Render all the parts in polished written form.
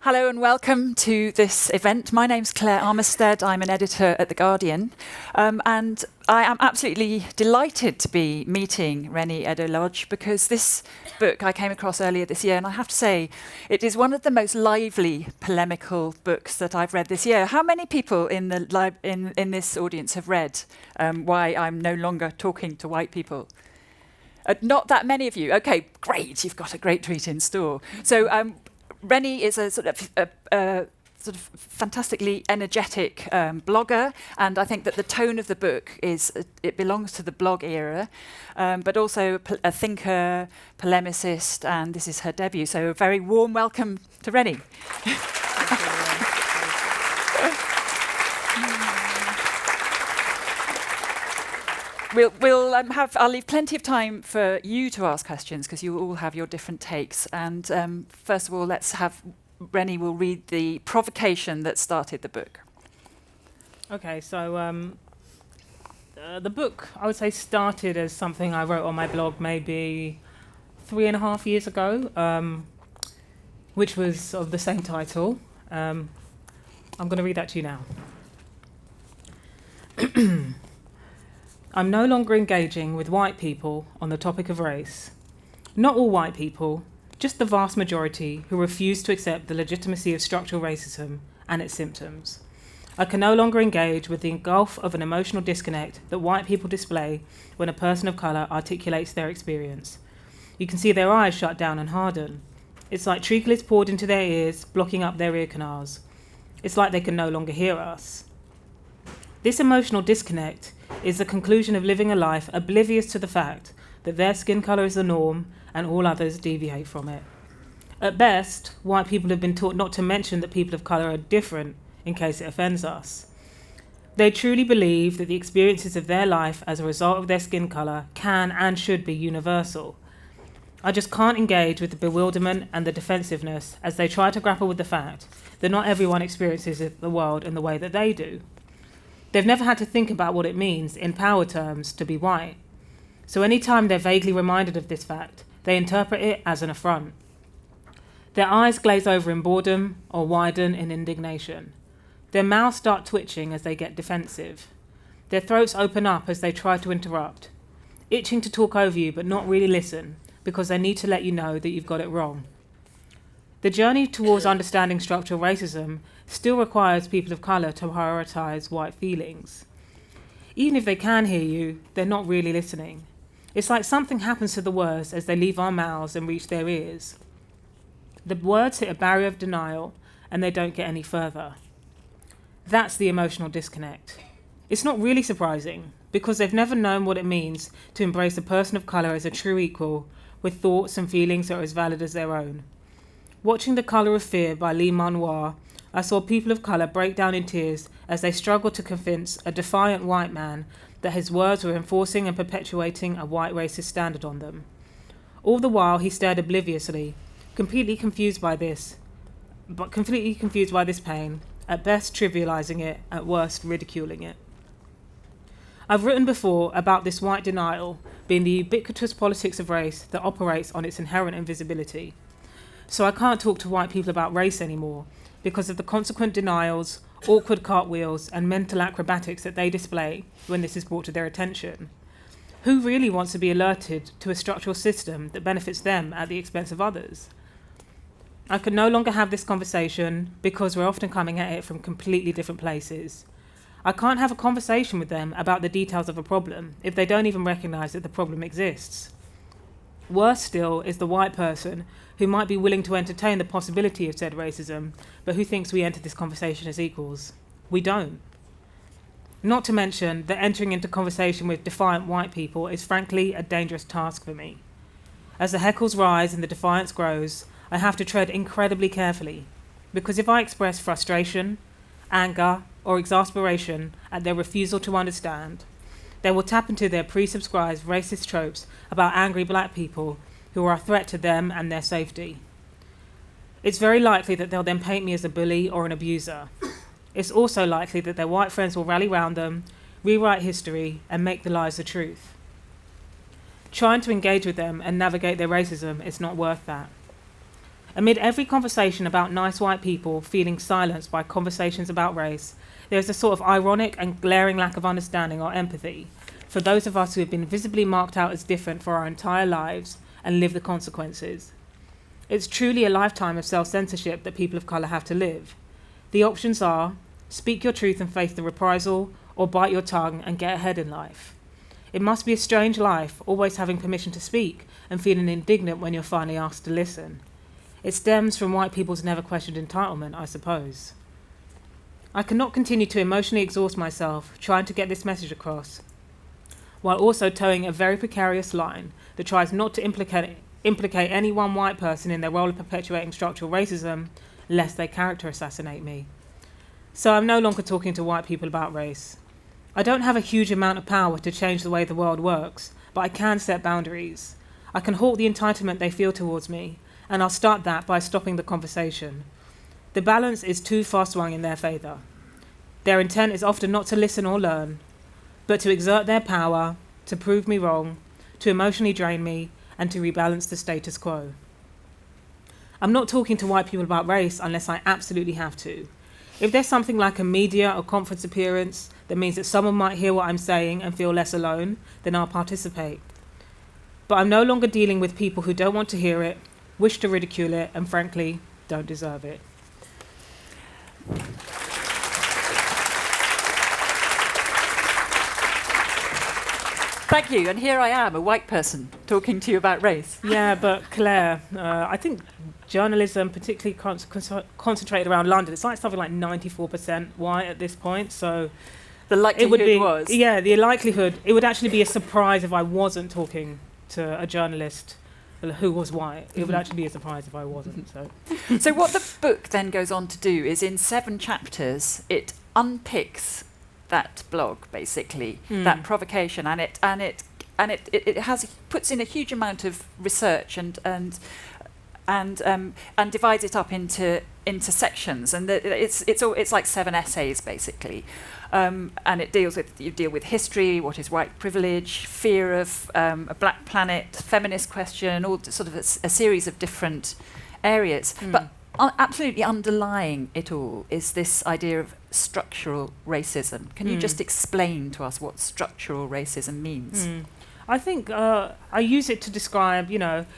Hello and welcome to this event. My name's Claire Armitstead. I'm an editor at The Guardian. And I am absolutely delighted to be meeting Reni Eddo-Lodge because this book I came across earlier this year, and I have to say, it is one of the most lively, polemical books that I've read this year. How many people in this audience have read Why I'm No Longer Talking to White People? Not that many of you. Okay, great. You've got a great treat in store. So Reni is a sort of fantastically energetic blogger, and I think that the tone of the book it belongs to the blog era, but also a thinker, polemicist, and this is her debut. So a very warm welcome to Reni. I'll leave plenty of time for you to ask questions because you all have your different takes. And first of all, Reni will read the provocation that started the book. Okay, so the book, I would say, started as something I wrote on my blog maybe 3.5 years ago, which was of the same title. I'm going to read that to you now. I'm no longer engaging with white people on the topic of race. Not all white people, just the vast majority who refuse to accept the legitimacy of structural racism and its symptoms. I can no longer engage with the gulf of an emotional disconnect that white people display when a person of colour articulates their experience. You can see their eyes shut down and harden. It's like treacle is poured into their ears, blocking up their ear canals. It's like they can no longer hear us. This emotional disconnect is the conclusion of living a life oblivious to the fact that their skin colour is the norm and all others deviate from it. At best, white people have been taught not to mention that people of colour are different in case it offends us. They truly believe that the experiences of their life as a result of their skin colour can and should be universal. I just can't engage with the bewilderment and the defensiveness as they try to grapple with the fact that not everyone experiences the world in the way that they do. They've never had to think about what it means, in power terms, to be white. So any time they're vaguely reminded of this fact, they interpret it as an affront. Their eyes glaze over in boredom or widen in indignation. Their mouths start twitching as they get defensive. Their throats open up as they try to interrupt, itching to talk over you but not really listen because they need to let you know that you've got it wrong. The journey towards understanding structural racism still requires people of colour to prioritise white feelings. Even if they can hear you, they're not really listening. It's like something happens to the words as they leave our mouths and reach their ears. The words hit a barrier of denial and they don't get any further. That's the emotional disconnect. It's not really surprising because they've never known what it means to embrace a person of colour as a true equal with thoughts and feelings that are as valid as their own. Watching The Colour of Fear by Lee-Man-Wah, I saw people of colour break down in tears as they struggled to convince a defiant white man that his words were enforcing and perpetuating a white racist standard on them. All the while he stared obliviously, completely confused by this pain, at best trivialising it, at worst ridiculing it. I've written before about this white denial being the ubiquitous politics of race that operates on its inherent invisibility. So I can't talk to white people about race anymore because of the consequent denials, awkward cartwheels, and mental acrobatics that they display when this is brought to their attention. Who really wants to be alerted to a structural system that benefits them at the expense of others? I can no longer have this conversation because we're often coming at it from completely different places. I can't have a conversation with them about the details of a problem if they don't even recognise that the problem exists. Worse still is the white person who might be willing to entertain the possibility of said racism, but who thinks we enter this conversation as equals. We don't. Not to mention that entering into conversation with defiant white people is frankly a dangerous task for me. As the heckles rise and the defiance grows, I have to tread incredibly carefully, because if I express frustration, anger, or exasperation at their refusal to understand, they will tap into their pre-subscribed racist tropes about angry black people who are a threat to them and their safety. It's very likely that they'll then paint me as a bully or an abuser. It's also likely that their white friends will rally round them, rewrite history, and make the lies the truth. Trying to engage with them and navigate their racism is not worth that. Amid every conversation about nice white people feeling silenced by conversations about race, there is a sort of ironic and glaring lack of understanding or empathy for those of us who have been visibly marked out as different for our entire lives and live the consequences. It's truly a lifetime of self-censorship that people of colour have to live. The options are speak your truth and face the reprisal, or bite your tongue and get ahead in life. It must be a strange life, always having permission to speak and feeling indignant when you're finally asked to listen. It stems from white people's never questioned entitlement, I suppose. I cannot continue to emotionally exhaust myself trying to get this message across, while also towing a very precarious line that tries not to implicate any one white person in their role of perpetuating structural racism, lest they character assassinate me. So I'm no longer talking to white people about race. I don't have a huge amount of power to change the way the world works, but I can set boundaries. I can halt the entitlement they feel towards me, and I'll start that by stopping the conversation. The balance is too far swung in their favour. Their intent is often not to listen or learn, but to exert their power, to prove me wrong, to emotionally drain me, and to rebalance the status quo. I'm not talking to white people about race unless I absolutely have to. If there's something like a media or conference appearance that means that someone might hear what I'm saying and feel less alone, then I'll participate. But I'm no longer dealing with people who don't want to hear it, wish to ridicule it, and frankly, don't deserve it. Thank you. And here I am, a white person, talking to you about race. Yeah, but Claire, I think journalism, particularly concentrated around London, it's like something like 94% white at this point. So the likelihood was. Yeah, the likelihood. It would actually be a surprise if I wasn't talking to a journalist who was white. It would actually be a surprise if I wasn't. So what the book then goes on to do is, in 7 chapters, it unpicks that blog, basically, that provocation, and it puts in a huge amount of research and divides it up into sections, and it's like 7 essays basically, and you deal with history, what is white privilege, fear of a black planet, feminist question, all sort of a series of different areas, but absolutely underlying it all is this idea of structural racism. Can you just explain to us what structural racism means? I think I use it to describe,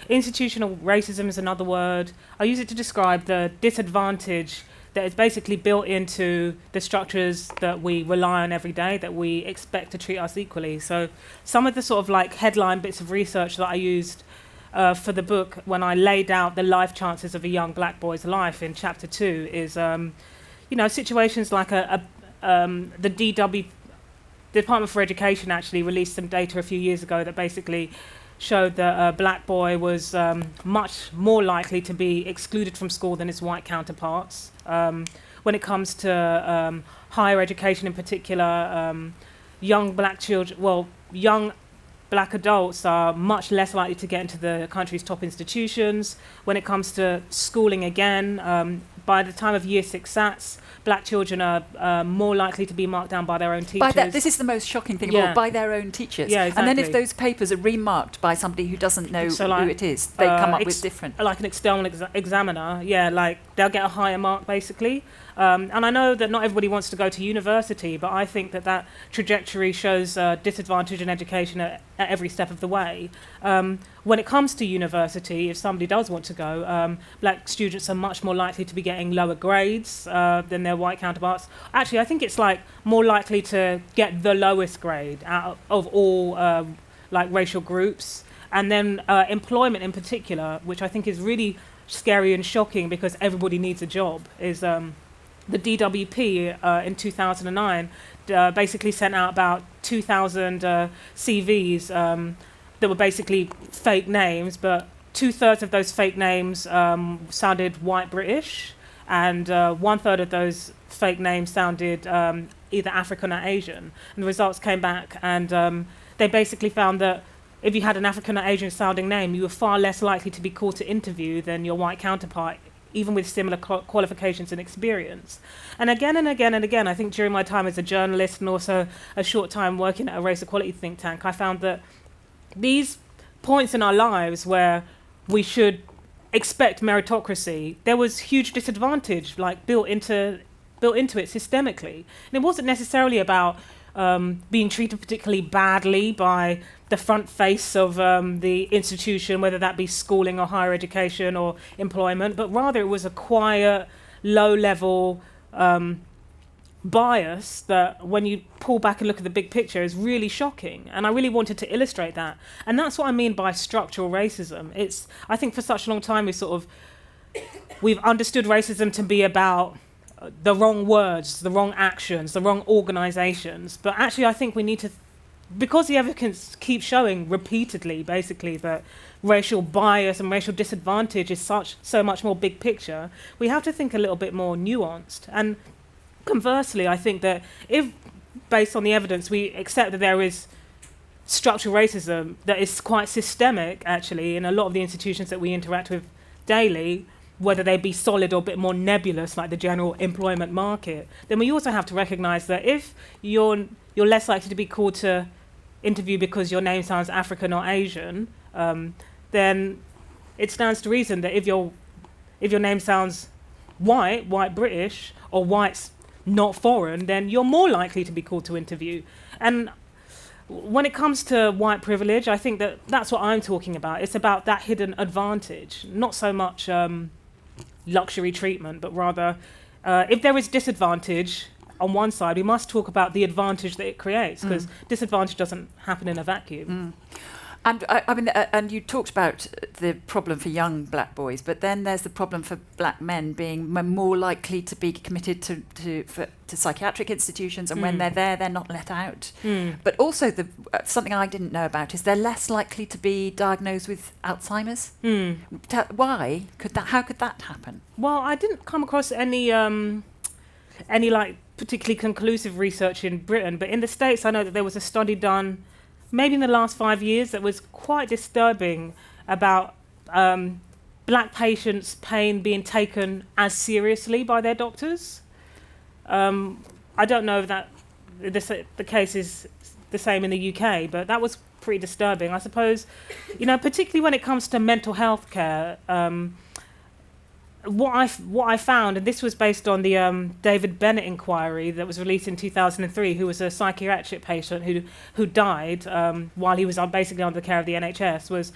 institutional racism is another word. I use it to describe the disadvantage that is basically built into the structures that we rely on every day, that we expect to treat us equally. So some of the sort of like headline bits of research that I used for the book when I laid out the life chances of a young black boy's life in chapter 2 is, situations like the DW, Department for Education actually released some data a few years ago that basically showed that a black boy was much more likely to be excluded from school than his white counterparts. When it comes to higher education in particular, young black adults are much less likely to get into the country's top institutions. When it comes to schooling again, by the time of year 6 SATs, black children are more likely to be marked down by their own teachers. This is the most shocking thing of all, by their own teachers. Yeah, exactly. And then if those papers are remarked by somebody who doesn't know who it is, they come up with different. Like an external examiner, they'll get a higher mark basically. And I know that not everybody wants to go to university, but I think that trajectory shows disadvantage in education at every step of the way. When it comes to university, if somebody does want to go, black students are much more likely to be getting lower grades than their white counterparts. Actually, I think it's like more likely to get the lowest grade out of all racial groups. And then employment in particular, which I think is really scary and shocking because everybody needs a job, is the DWP in 2009 basically sent out about 2,000 CVs that were basically fake names, but 2/3 of those fake names sounded white British, and 1/3 of those fake names sounded either African or Asian. And the results came back, and they basically found that if you had an African or Asian sounding name, you were far less likely to be called to interview than your white counterpart, even with similar qualifications and experience. And again and again and again, I think during my time as a journalist and also a short time working at a race equality think tank, I found that these points in our lives where we should expect meritocracy, there was huge disadvantage like built into it systemically. And it wasn't necessarily about being treated particularly badly by the front face of the institution, whether that be schooling or higher education or employment, but rather it was a quiet, low-level bias that, when you pull back and look at the big picture, is really shocking. And I really wanted to illustrate that. And that's what I mean by structural racism. I think for such a long time we've understood racism to be about the wrong words, the wrong actions, the wrong organisations. But actually I think we need to, because the evidence keeps showing repeatedly, basically, that racial bias and racial disadvantage is so much more big picture, we have to think a little bit more nuanced. And conversely, I think that if, based on the evidence, we accept that there is structural racism that is quite systemic, actually, in a lot of the institutions that we interact with daily, whether they be solid or a bit more nebulous, like the general employment market, then we also have to recognise that if you're less likely to be called to interview because your name sounds African or Asian, then it stands to reason that if your name sounds white British, or white not foreign, then you're more likely to be called to interview. And when it comes to white privilege, I think that's what I'm talking about. It's about that hidden advantage, not so much luxury treatment, but rather if there is disadvantage on one side, we must talk about the advantage that it creates, because disadvantage doesn't happen in a vacuum. And I mean, and you talked about the problem for young black boys, but then there's the problem for black men being more likely to be committed to psychiatric institutions, and when they're there, they're not let out. But also, something I didn't know about is they're less likely to be diagnosed with Alzheimer's. Why could that? How could that happen? Well, I didn't come across any like particularly conclusive research in Britain, but in the States, I know that there was a study done maybe in the last 5 years that was quite disturbing about black patients' pain being taken as seriously by their doctors. I don't know if the case is the same in the UK, but that was pretty disturbing. I suppose, particularly when it comes to mental health care, what I found, and this was based on the David Bennett inquiry that was released in 2003, who was a psychiatric patient who died while he was basically under the care of the NHS, was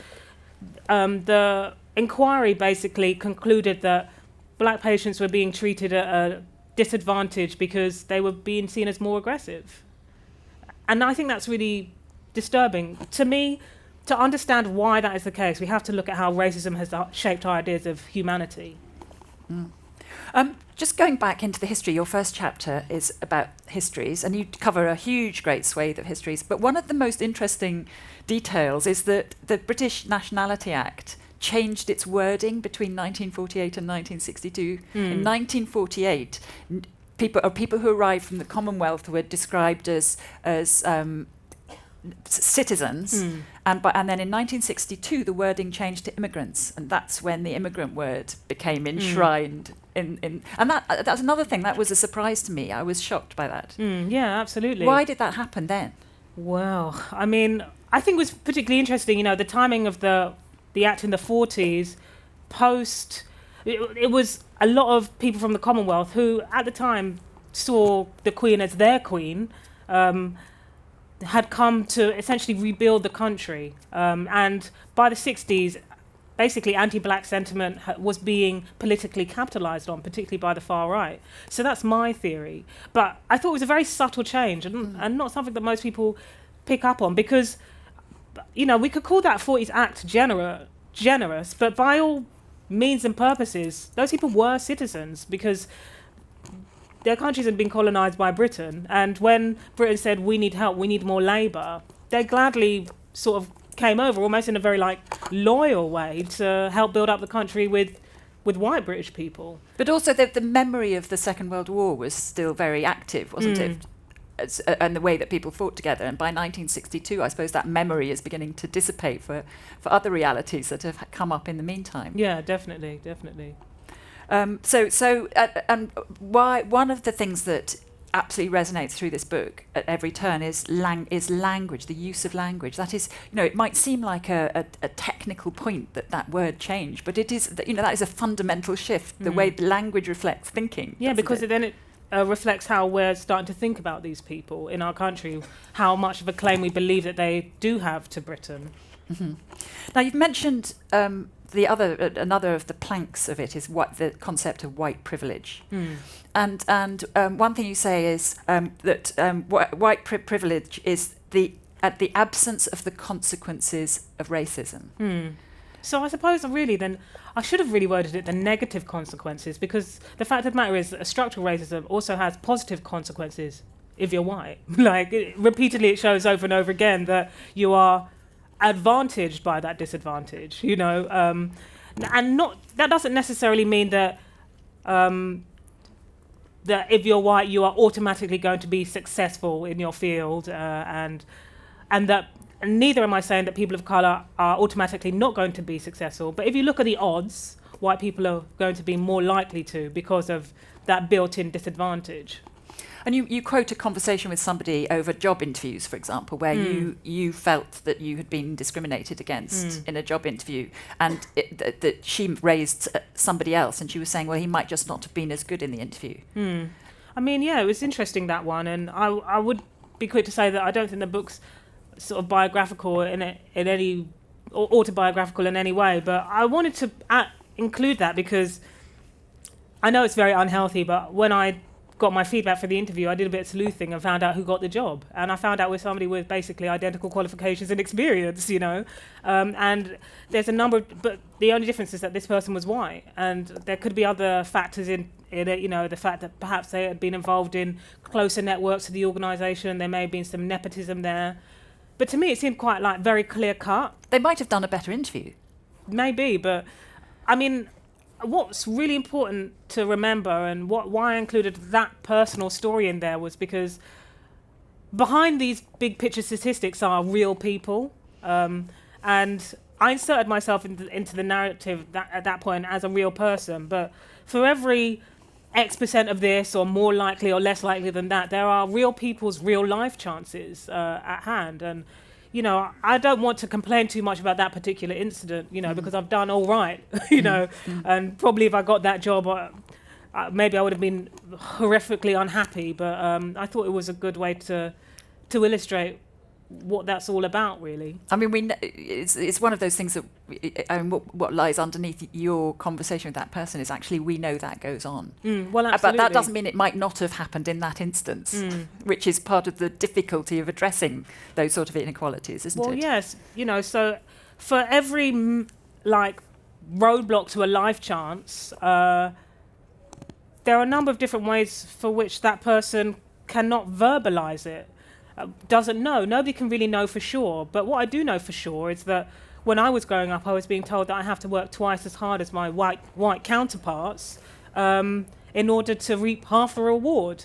the inquiry basically concluded that black patients were being treated at a disadvantage because they were being seen as more aggressive. And I think that's really disturbing. To me, to understand why that is the case, we have to look at how racism has shaped our ideas of humanity. Just going back into the history, your first chapter is about histories, and you cover a great swathe of histories. But one of the most interesting details is that the British Nationality Act changed its wording between 1948 and 1962. In 1948, people who arrived from the Commonwealth were described as citizens, and then in 1962 the wording changed to immigrants, and that's when the immigrant word became enshrined in and that's another thing that was a surprise to me. I was shocked by that. Yeah, absolutely. Why did that happen then? Well, I mean, I think it was particularly interesting, the timing of the act in the 40s, it was a lot of people from the Commonwealth who at the time saw the Queen as their queen, had come to essentially rebuild the country. And by the 60s, basically anti-black sentiment was being politically capitalised on, particularly by the far right. So that's my theory. But I thought it was a very subtle change and not something that most people pick up on, because, we could call that 40s act generous, but by all means and purposes, those people were citizens, because their countries had been colonised by Britain, and when Britain said, we need help, we need more labour, they gladly sort of came over, almost in a very loyal way, to help build up the country with white British people. But also the memory of the Second World War was still very active, wasn't it? And the way that people fought together. And by 1962, I suppose that memory is beginning to dissipate for other realities that have come up in the meantime. Yeah, definitely. So why one of the things that absolutely resonates through this book at every turn is language, the use of language. That is, it might seem like a technical point that word changed, but it is, that is a fundamental shift, the way language reflects thinking. Yeah, because it reflects how we're starting to think about these people in our country, how much of a claim we believe that they do have to Britain. Mm-hmm. Now, you've mentioned another of the planks of it is the concept of white privilege. And one thing you say is that white privilege is the absence of the consequences of racism. So I suppose really then I should have really worded it the negative consequences, because the fact of the matter is that structural racism also has positive consequences if you're white. Repeatedly it shows over and over again that you are advantaged by that disadvantage, and that doesn't necessarily mean that that if you're white you are automatically going to be successful in your field, and that neither am I saying that people of colour are automatically not going to be successful. But if you look at the odds, white people are going to be more likely to, because of that built-in disadvantage. And you quote a conversation with somebody over job interviews, for example, where you felt that you had been discriminated against in a job interview, and that she raised somebody else, and she was saying, well, he might just not have been as good in the interview. I mean, yeah, it was interesting, that one, and I would be quick to say that I don't think the book's sort of biographical in any, or autobiographical in any way, but I wanted to include that because I know it's very unhealthy, but when I got my feedback for the interview, I did a bit of sleuthing and found out who got the job. And I found out with somebody with basically identical qualifications and experience, And there's a number but the only difference is that this person was white. And there could be other factors in it, the fact that perhaps they had been involved in closer networks of the organisation. There may have been some nepotism there. But to me, it seemed quite very clear cut. They might have done a better interview. Maybe, but I mean, what's really important to remember, and why I included that personal story in there, was because behind these big picture statistics are real people, and I inserted myself into the narrative at that point as a real person. But for every X% of this, or more likely or less likely than that, there are real people's real life chances at hand. And I don't want to complain too much about that particular incident, because I've done all right, and probably if I got that job, maybe I would have been horrifically unhappy. But I thought it was a good way to illustrate what that's all about, really. I mean, it's one of those things that, what lies underneath your conversation with that person is actually we know that goes on. Well, absolutely. But that doesn't mean it might not have happened in that instance, which is part of the difficulty of addressing those sort of inequalities, isn't it? Well, yes. So for every roadblock to a life chance, there are a number of different ways for which that person cannot verbalise it. Doesn't know. Nobody can really know for sure. But what I do know for sure is that when I was growing up, I was being told that I have to work twice as hard as my white counterparts in order to reap half the reward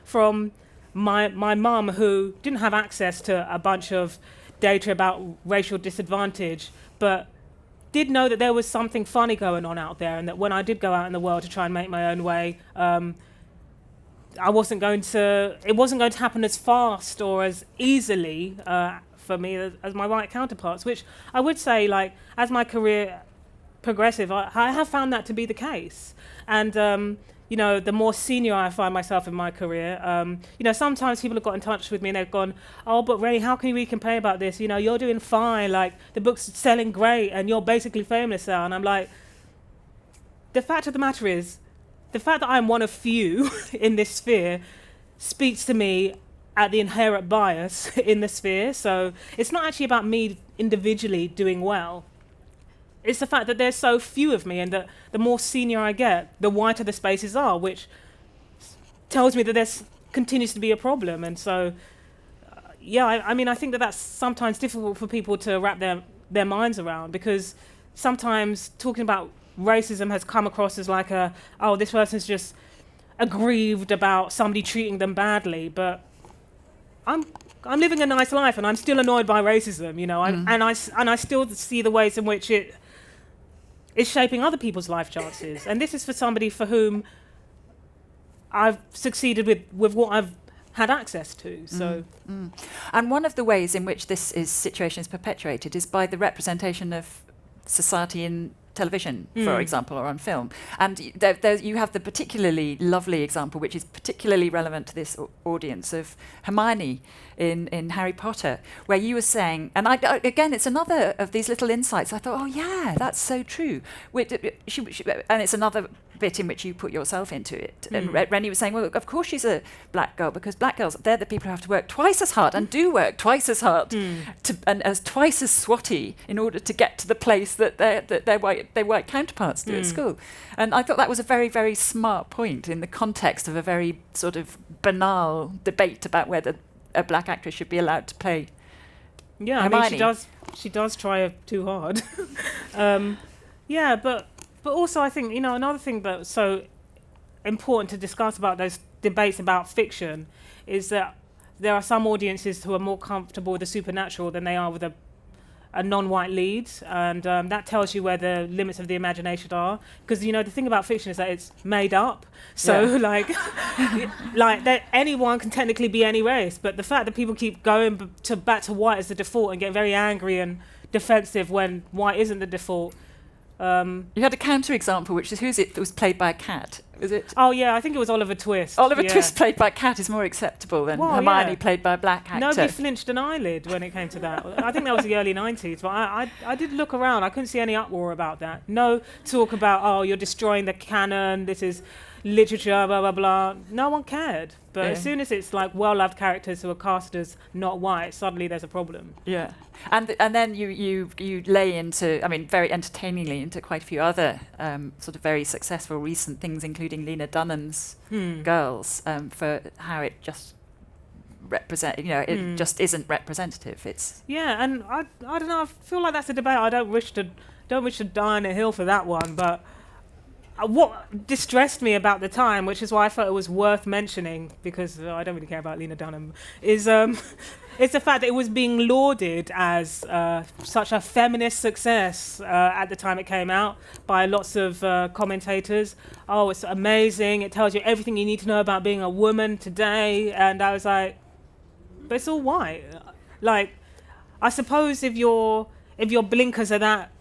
from my mum, who didn't have access to a bunch of data about racial disadvantage, but did know that there was something funny going on out there, and that when I did go out in the world to try and make my own way, it wasn't going to happen as fast or as easily for me as my white counterparts, which I would say, as my career progressive, I have found that to be the case. And the more senior I find myself in my career, sometimes people have got in touch with me and they've gone, oh, but Reni, how can we complain about this? You're doing fine, the book's selling great and you're basically famous now. And I'm like, the fact of the matter is, the fact that I'm one of few in this sphere speaks to me at the inherent bias in the sphere. So it's not actually about me individually doing well. It's the fact that there's so few of me, and that the more senior I get, the wider the spaces are, which tells me that there continues to be a problem. And so, I think that that's sometimes difficult for people to wrap their minds around, because sometimes talking about racism has come across as this person's just aggrieved about somebody treating them badly. But I'm living a nice life, and I'm still annoyed by racism, and I still see the ways in which it is shaping other people's life chances. And this is for somebody for whom I've succeeded with what I've had access to. So, And one of the ways in which this situation is perpetuated is by the representation of society in television, for example, or on film. And you have the particularly lovely example, which is particularly relevant to this audience, of Hermione in Harry Potter, where you were saying, and again, it's another of these little insights. I thought, oh yeah, that's so true. And it's another bit in which you put yourself into it. And Reni was saying, well, of course she's a black girl, because black girls, they're the people who have to work twice as hard and do work twice as hard and as twice as swotty in order to get to the place that their white counterparts do at school. And I thought that was a very, very smart point in the context of a very sort of banal debate about whether a black actress should be allowed to play Hermione. I mean, she does try too hard. But also, I think, another thing that's so important to discuss about those debates about fiction is that there are some audiences who are more comfortable with the supernatural than they are with a non-white lead, and that tells you where the limits of the imagination are. Because the thing about fiction is that it's made up, so like that anyone can technically be any race. But the fact that people keep going back to white as the default and get very angry and defensive when white isn't the default. You had a counter-example, which is who's it that was played by a cat? Was it? Oh, yeah, I think it was Oliver Twist. Oliver Twist played by a cat is more acceptable than Hermione played by a black actor. Nobody flinched an eyelid when it came to that. I think that was the early 90s, but I did look around. I couldn't see any uproar about that. No talk about, you're destroying the canon, this is literature, blah, blah, blah. No one cared. But as soon as it's like well-loved characters who are cast as not white, suddenly there's a problem. Yeah. And then you lay into, very entertainingly, into quite a few other sort of very successful recent things, including Lena Dunham's Girls, for how it just it just isn't representative. It's and I don't know. I feel like that's a debate. I don't wish to die on a hill for that one, but. What distressed me about the time, which is why I thought it was worth mentioning, because I don't really care about Lena Dunham, is it's the fact that it was being lauded as such a feminist success at the time it came out by lots of commentators. Oh, it's amazing. It tells you everything you need to know about being a woman today. And I was like, but it's all white. Like, I suppose if your blinkers are that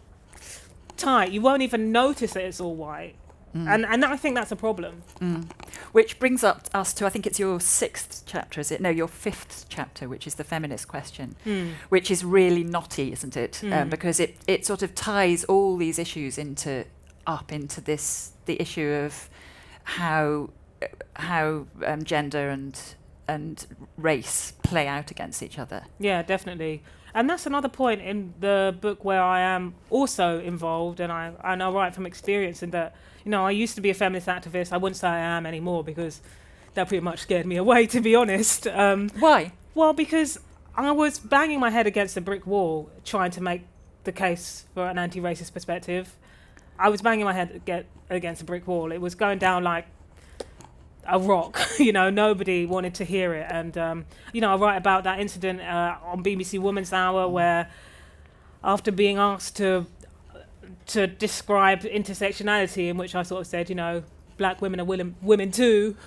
tight, you won't even notice that it's all white. And I think that's a problem. Which brings us to, I think it's your 6th chapter, is it? No, your 5th chapter, which is the feminist question, which is really knotty, isn't it? Because it sort of ties all these issues into the issue of how gender and race play out against each other. Yeah, definitely. And that's another point in the book where I am also involved, and I write from experience in that, I used to be a feminist activist. I wouldn't say I am anymore because that pretty much scared me away, to be honest. Why? Well, because I was banging my head against a brick wall trying to make the case for an anti-racist perspective. I was banging my head against a brick wall. It was going down like a rock. Nobody wanted to hear it. And, I write about that incident on BBC Women's Hour where after being asked to describe intersectionality, in which I sort of said, black women are women too.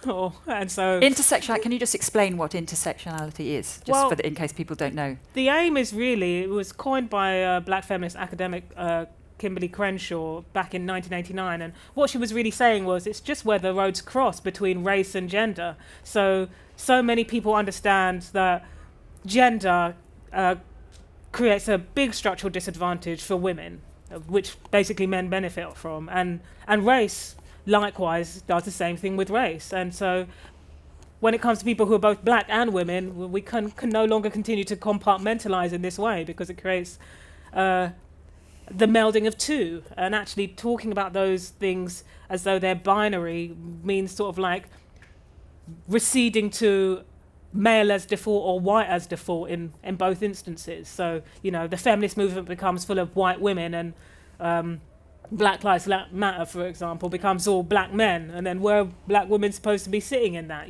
And so... Intersectionality, can you just explain what intersectionality is, in case people don't know? The aim is really, it was coined by a black feminist academic, Kimberly Crenshaw, back in 1989, and what she was really saying was it's just where the roads cross between race and gender. So many people understand that gender creates a big structural disadvantage for women, which basically men benefit from, and race likewise does the same thing with race. And so when it comes to people who are both black and women, we can no longer continue to compartmentalize in this way, because it creates the melding of two. And actually talking about those things as though they're binary means sort of like receding to male as default or white as default in both instances. So, the feminist movement becomes full of white women, and Black Lives Matter, for example, becomes all black men. And then where are black women supposed to be sitting in that,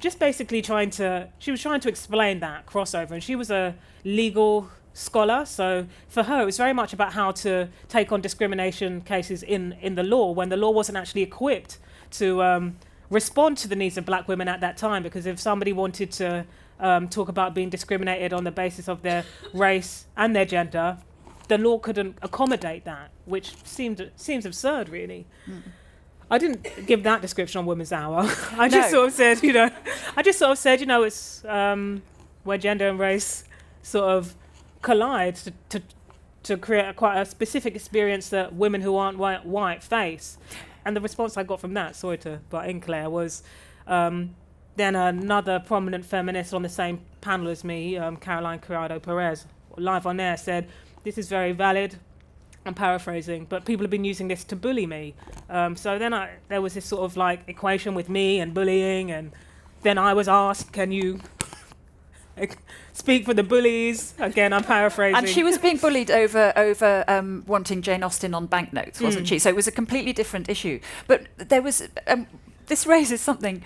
Just basically she was trying to explain that crossover. And she was a legal scholar, so for her it was very much about how to take on discrimination cases in the law when the law wasn't actually equipped to respond to the needs of black women at that time, because if somebody wanted to talk about being discriminated on the basis of their race and their gender, the law couldn't accommodate that, which seems absurd, really. I didn't give that description on Women's Hour. I just sort of said, it's where gender and race sort of collide to create quite a specific experience that women who aren't white face. And the response I got from that, sorry to butt in, Claire, was then another prominent feminist on the same panel as me, Caroline Criado-Perez, live on air, said, "This is very valid." I'm paraphrasing, but people have been using this to bully me. So then there was this sort of like equation with me and bullying, and then I was asked, "Can you speak for the bullies?" Again, I'm paraphrasing. And she was being bullied over wanting Jane Austen on banknotes, wasn't she? So it was a completely different issue. But there was this raises something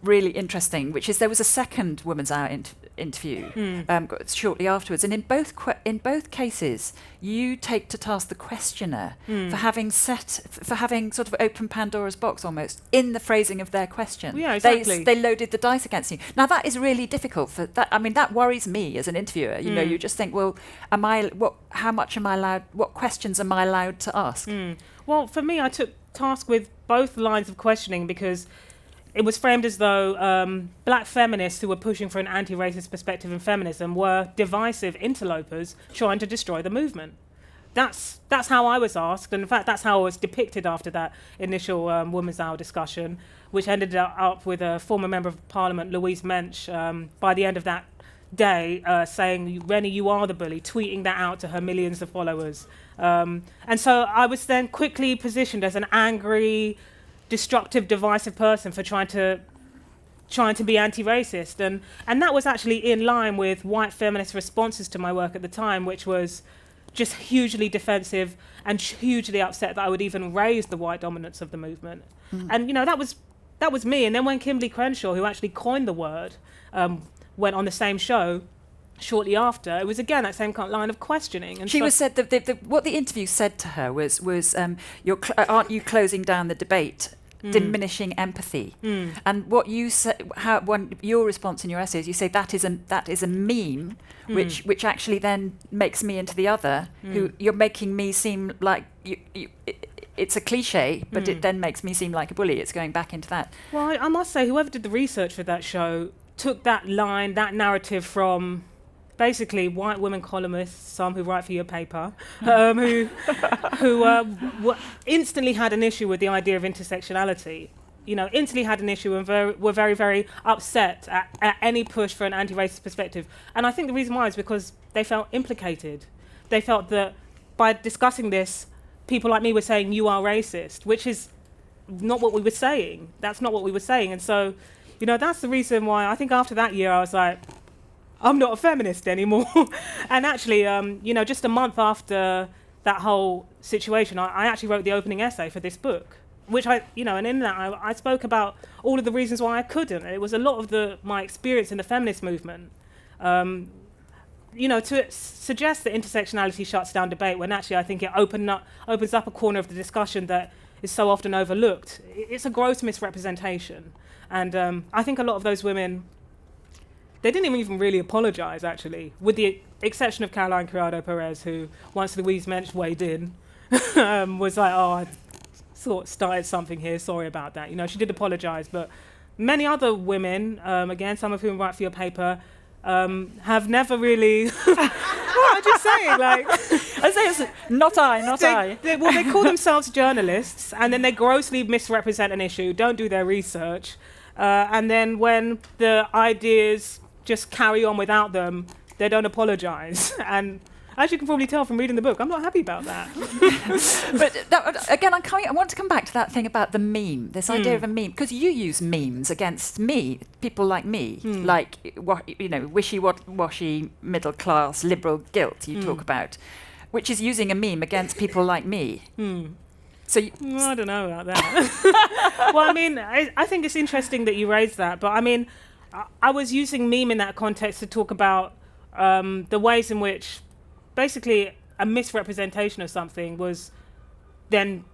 really interesting, which is there was a second Women's Hour interview shortly afterwards, and in both cases, you take to task the questioner for having sort of opened Pandora's box almost in the phrasing of their question. Yeah, exactly. They loaded the dice against you. Now that is really difficult for that. I mean, that worries me as an interviewer. You know, you just think, well, how much am I allowed? What questions am I allowed to ask? Well, for me, I took task with both lines of questioning because it was framed as though black feminists who were pushing for an anti-racist perspective in feminism were divisive interlopers trying to destroy the movement. That's how I was asked, and in fact that's how I was depicted after that initial Women's Hour discussion, which ended up with a former Member of Parliament, Louise Mensch, by the end of that day saying, "Reni, you are the bully," tweeting that out to her millions of followers. And so I was then quickly positioned as an angry, destructive, divisive person for trying to be anti-racist, and that was actually in line with white feminist responses to my work at the time, which was just hugely defensive and hugely upset that I would even raise the white dominance of the movement. And that was me. And then when Kimberly Crenshaw, who actually coined the word, went on the same show shortly after, it was again that same kind of line of questioning. And she said that what the interview said to her was aren't you closing down the debate, diminishing empathy? And what you said, your response in your essays, you say that is a meme, which actually then makes me into the other. Who you're making me seem like it's a cliche, but it then makes me seem like a bully. It's going back into that. Well, I must say, whoever did the research for that show took that line, that narrative from basically white women columnists, some who write for your paper, who instantly had an issue with the idea of intersectionality. Instantly had an issue and were very, very upset at any push for an anti-racist perspective. And I think the reason why is because they felt implicated. They felt that by discussing this, people like me were saying, "You are racist," which is not what we were saying. That's not what we were saying. And so, that's the reason why I think after that year I was like, I'm not a feminist anymore. And actually, just a month after that whole situation, I actually wrote the opening essay for this book, which and in that I spoke about all of the reasons why I couldn't. It was a lot of my experience in the feminist movement, to suggest that intersectionality shuts down debate when actually I think it opens up a corner of the discussion that is so often overlooked. It's a gross misrepresentation. And I think a lot of those women, they didn't even really apologise, actually, with the exception of Caroline Criado-Perez, who, once Louise Mensch weighed in, was like, "Oh, I sort of started something here, sorry about that." She did apologise, but many other women, again, some of whom write for your paper, have never really... I'm just saying, like... I say it's not I. They call themselves journalists, and then they grossly misrepresent an issue, don't do their research, and then when the ideas just carry on without them, they don't apologise. And as you can probably tell from reading the book, I'm not happy about that. But again, I want to come back to that thing about the meme, this idea of a meme, because you use memes against me, people like me, like wishy-washy, middle-class, liberal guilt you talk about, which is using a meme against people like me. So I don't know about that. Well, I mean, I think it's interesting that you raised that, but I mean, I was using meme in that context to talk about the ways in which basically a misrepresentation of something was then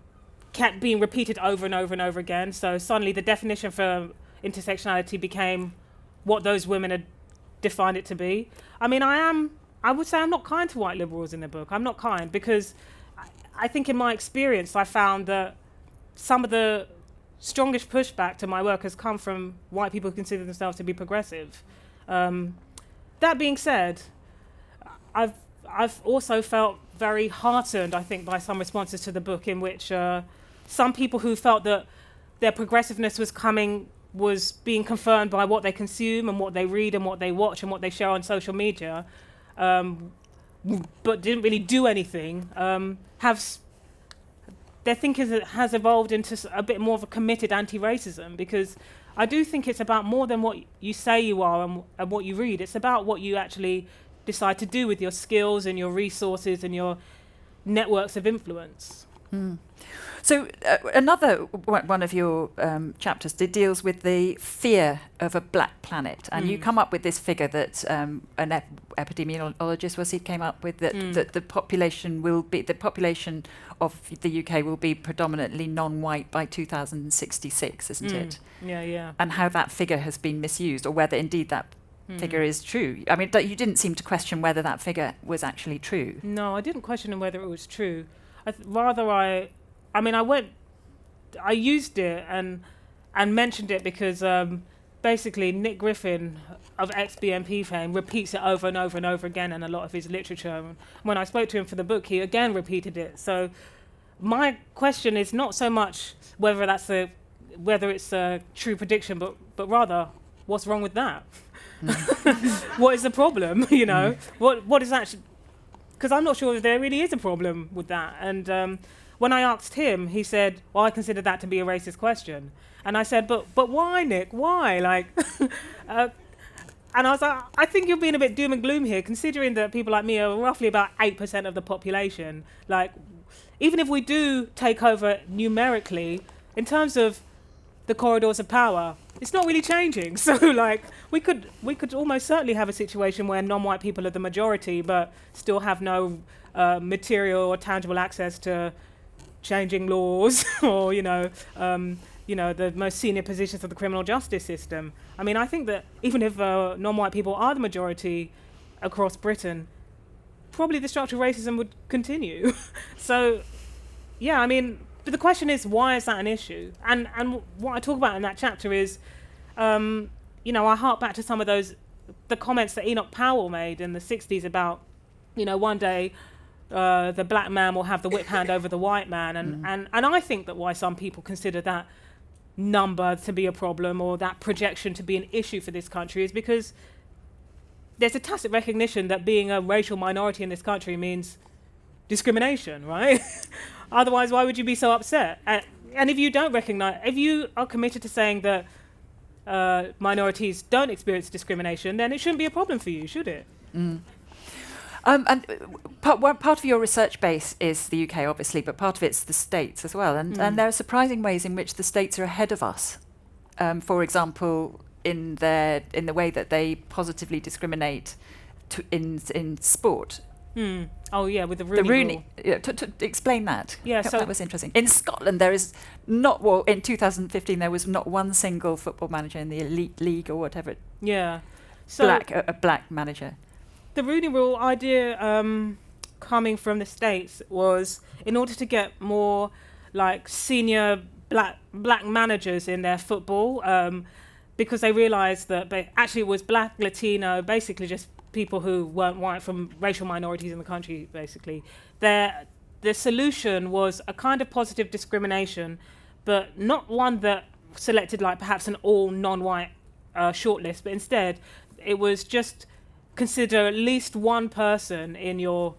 kept being repeated over and over and over again. So suddenly the definition for intersectionality became what those women had defined it to be. I mean, I would say I'm not kind to white liberals in the book. I'm not kind because I think in my experience I found that some of the strongest pushback to my work has come from white people who consider themselves to be progressive. That being said, I've also felt very heartened, I think, by some responses to the book in which some people who felt that their progressiveness was being confirmed by what they consume and what they read and what they watch and what they share on social media, but didn't really do anything, their thinking has evolved into a bit more of a committed anti-racism, because I do think it's about more than what you say you are and what you read. It's about what you actually decide to do with your skills and your resources and your networks of influence. So another one of your chapters deals with the fear of a black planet, and you come up with this figure that an epidemiologist came up with, that the population of the UK will be predominantly non-white by 2066, isn't it? Yeah. And how that figure has been misused, or whether indeed that figure is true. I mean, you didn't seem to question whether that figure was actually true. No, I didn't question whether it was true. I used it and mentioned it because basically Nick Griffin of ex-BNP fame repeats it over and over and over again in a lot of his literature. When I spoke to him for the book, he again repeated it. So my question is not so much whether it's a true prediction, but rather what's wrong with that? What is the problem? What is actually? Because I'm not sure if there really is a problem with that. And when I asked him, he said, well, I consider that to be a racist question. And I said, but why, Nick? Why? And I was like, I think you're being a bit doom and gloom here, considering that people like me are roughly about 8% of the population. Like, even if we do take over numerically, in terms of the corridors of power, it's not really changing. So, we could almost certainly have a situation where non-white people are the majority, but still have no material or tangible access to changing laws or the most senior positions of the criminal justice system. I mean, I think that even if non-white people are the majority across Britain, probably the structural racism would continue. So, yeah, I mean, but the question is, why is that an issue? And what I talk about in that chapter is, I hark back to some of the comments that Enoch Powell made in the 60s about, one day the black man will have the whip hand over the white man. And I think that why some people consider that number to be a problem or that projection to be an issue for this country is because there's a tacit recognition that being a racial minority in this country means discrimination, right? Otherwise, why would you be so upset? And if you are committed to saying that minorities don't experience discrimination, then it shouldn't be a problem for you, should it? And part of your research base is the UK, obviously, but part of it's the States as well. And there are surprising ways in which the States are ahead of us. For example, in the way that they positively discriminate in sport. Oh yeah, with the Rooney rule. Yeah, to explain that. Yeah, so that was interesting. In Scotland, there is in 2015 there was not one single football manager in the elite league or whatever. Yeah, so a black manager. The Rooney Rule idea coming from the States was in order to get more senior black managers in their football, because they realised that actually it was black, Latino, basically just people who weren't white, from racial minorities in the country, basically. The solution was a kind of positive discrimination, but not one that selected perhaps an all non-white shortlist, but instead it was just consider at least one person in your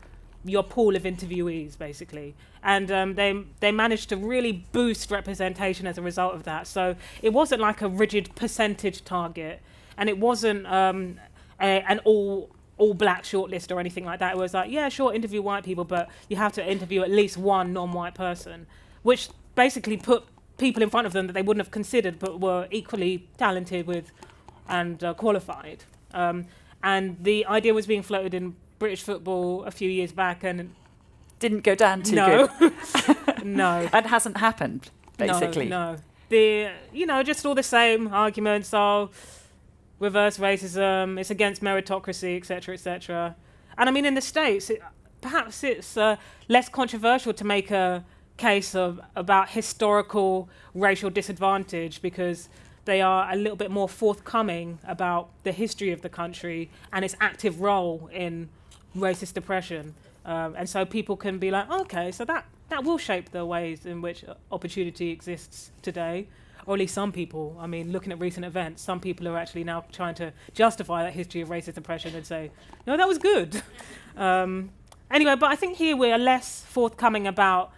pool of interviewees, basically. And they managed to really boost representation as a result of that. So it wasn't like a rigid percentage target, and it wasn't an all black shortlist or anything like that. It was interview white people, but you have to interview at least one non-white person, which basically put people in front of them that they wouldn't have considered but were equally talented with and qualified. And the idea was being floated in British football a few years back and didn't go down too good. No. And hasn't happened, basically. No. Just all the same arguments. Reverse racism, it's against meritocracy, etc., etc. And I mean, in the States, perhaps it's less controversial to make a case about historical racial disadvantage because they are a little bit more forthcoming about the history of the country and its active role in racist oppression. And so people can be like, okay, so that will shape the ways in which opportunity exists today. Or at least some people. I mean, looking at recent events, some people are actually now trying to justify that history of racist oppression and say, no, that was good. Anyway, but I think here we are less forthcoming about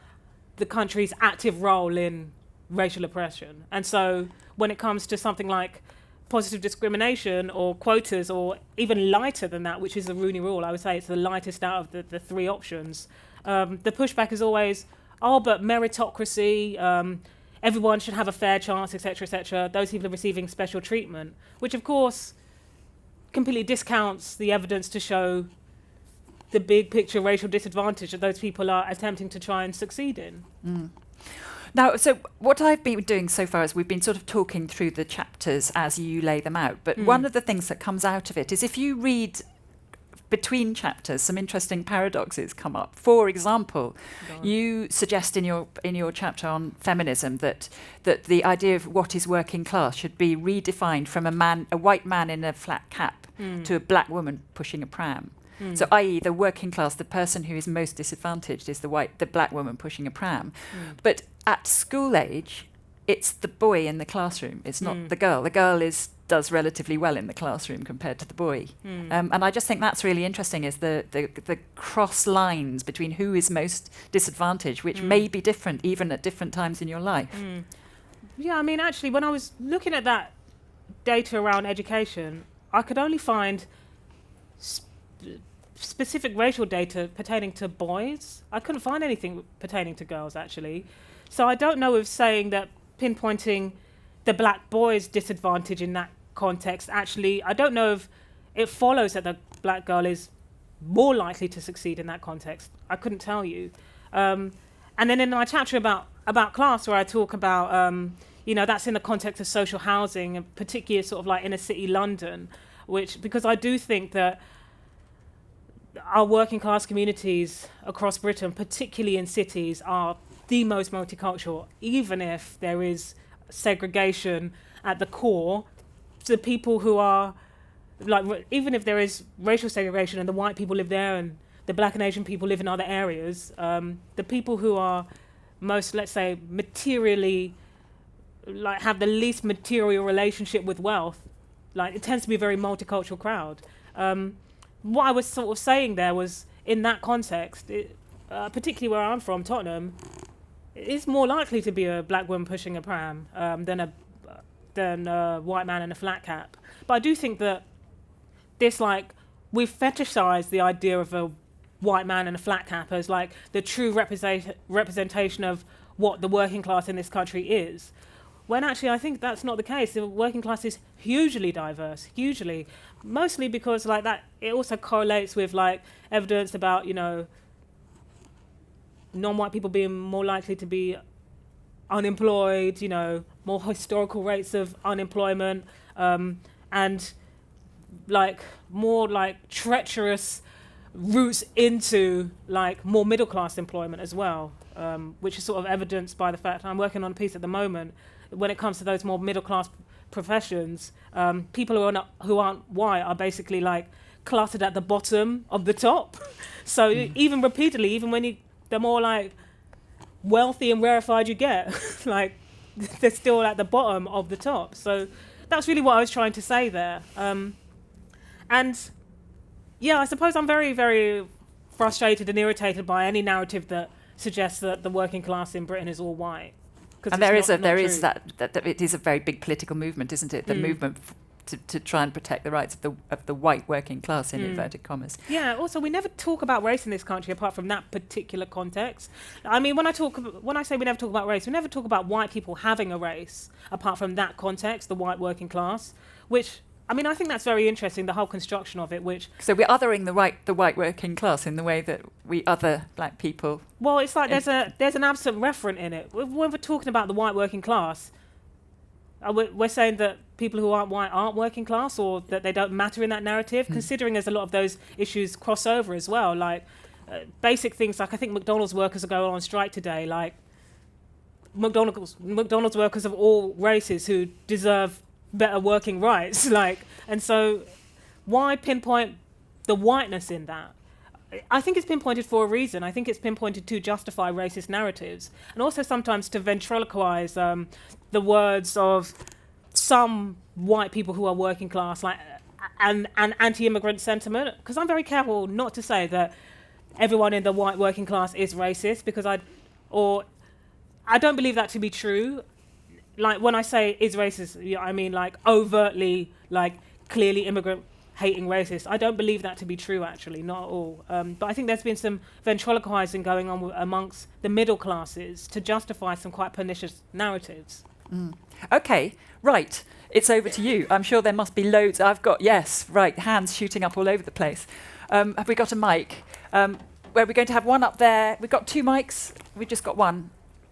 the country's active role in racial oppression. And so when it comes to something like positive discrimination or quotas or even lighter than that, which is the Rooney Rule, I would say it's the lightest out of the three options, the pushback is always, but meritocracy, everyone should have a fair chance, etc., etc. Those people are receiving special treatment, which of course completely discounts the evidence to show the big picture racial disadvantage that those people are attempting to try and succeed in. Now, so what I've been doing so far is we've been sort of talking through the chapters as you lay them out. But one of the things that comes out of it is if you read between chapters, some interesting paradoxes come up. For example, you suggest in your chapter on feminism that the idea of what is working class should be redefined from a white man in a flat cap to a black woman pushing a pram. So, i.e., the working class, the person who is most disadvantaged is the black woman pushing a pram. But at school age, it's the boy in the classroom. It's not the girl. The girl does relatively well in the classroom compared to the boy. And I just think that's really interesting, is the cross lines between who is most disadvantaged, which may be different even at different times in your life. Yeah, I mean, actually, when I was looking at that data around education, I could only find specific racial data pertaining to boys. I couldn't find anything pertaining to girls, actually. So I don't know if saying that pinpointing the black boy's disadvantage in that context, actually, I don't know if it follows that the black girl is more likely to succeed in that context. I couldn't tell you. And then in my chapter about class, where I talk about, that's in the context of social housing, and particularly sort of like inner city London, because I do think that our working class communities across Britain, particularly in cities, are the most multicultural, even if there is segregation at the core. The people who are, even if there is racial segregation and the white people live there and the black and Asian people live in other areas, the people who are most, let's say, materially, have the least material relationship with wealth, it tends to be a very multicultural crowd. What I was sort of saying there was, in that context, particularly where I'm from, Tottenham, it's more likely to be a black woman pushing a pram than a white man in a flat cap. But I do think that we've fetishized the idea of a white man in a flat cap as the true representation of what the working class in this country is. When actually I think that's not the case. The working class is hugely diverse, hugely. Mostly because that it also correlates with evidence about, non-white people being more likely to be unemployed, more historical rates of unemployment, and more treacherous routes into more middle class employment as well, which is sort of evidenced by the fact I'm working on a piece at the moment when it comes to those more middle class professions. People who aren't white are basically clustered at the bottom of the top. So even repeatedly, even when the more wealthy and rarefied you get, they're still at the bottom of the top. So that's really what I was trying to say there. And yeah, I suppose I'm very, very frustrated and irritated by any narrative that suggests that the working class in Britain is all white. And there is that it is a very big political movement, isn't it? The movement to try and protect the rights of the white working class, in inverted commas. Yeah. Also, we never talk about race in this country apart from that particular context. I mean, when I say we never talk about race, we never talk about white people having a race apart from that context, the white working class, which I mean, I think that's very interesting, the whole construction of it, which... So we're othering the white working class in the way that we other black people. Well, it's like there's an absent referent in it. When we're talking about the white working class, we're saying that people who aren't white aren't working class, or that they don't matter in that narrative, considering there's a lot of those issues cross over as well. Like basic things, like I think McDonald's workers are going on strike today, like McDonald's workers of all races who deserve better working rights. And so why pinpoint the whiteness in that? I think it's pinpointed for a reason. I think it's pinpointed to justify racist narratives, and also sometimes to ventriloquize the words of some white people who are working class, like and anti-immigrant sentiment. Because I'm very careful not to say that everyone in the white working class is racist, because I don't believe that to be true. Like when I say is racist, I mean like overtly, like clearly immigrant hating racist. I don't believe that to be true, actually, not at all. But I think there's been some ventriloquizing going on amongst the middle classes to justify some quite pernicious narratives. Okay, right. It's over to you. I'm sure there must be loads. I've got, yes, right, hands shooting up all over the place. Have we got a mic? Where we're going to have one up there. We've got 2 mics. We've just got one.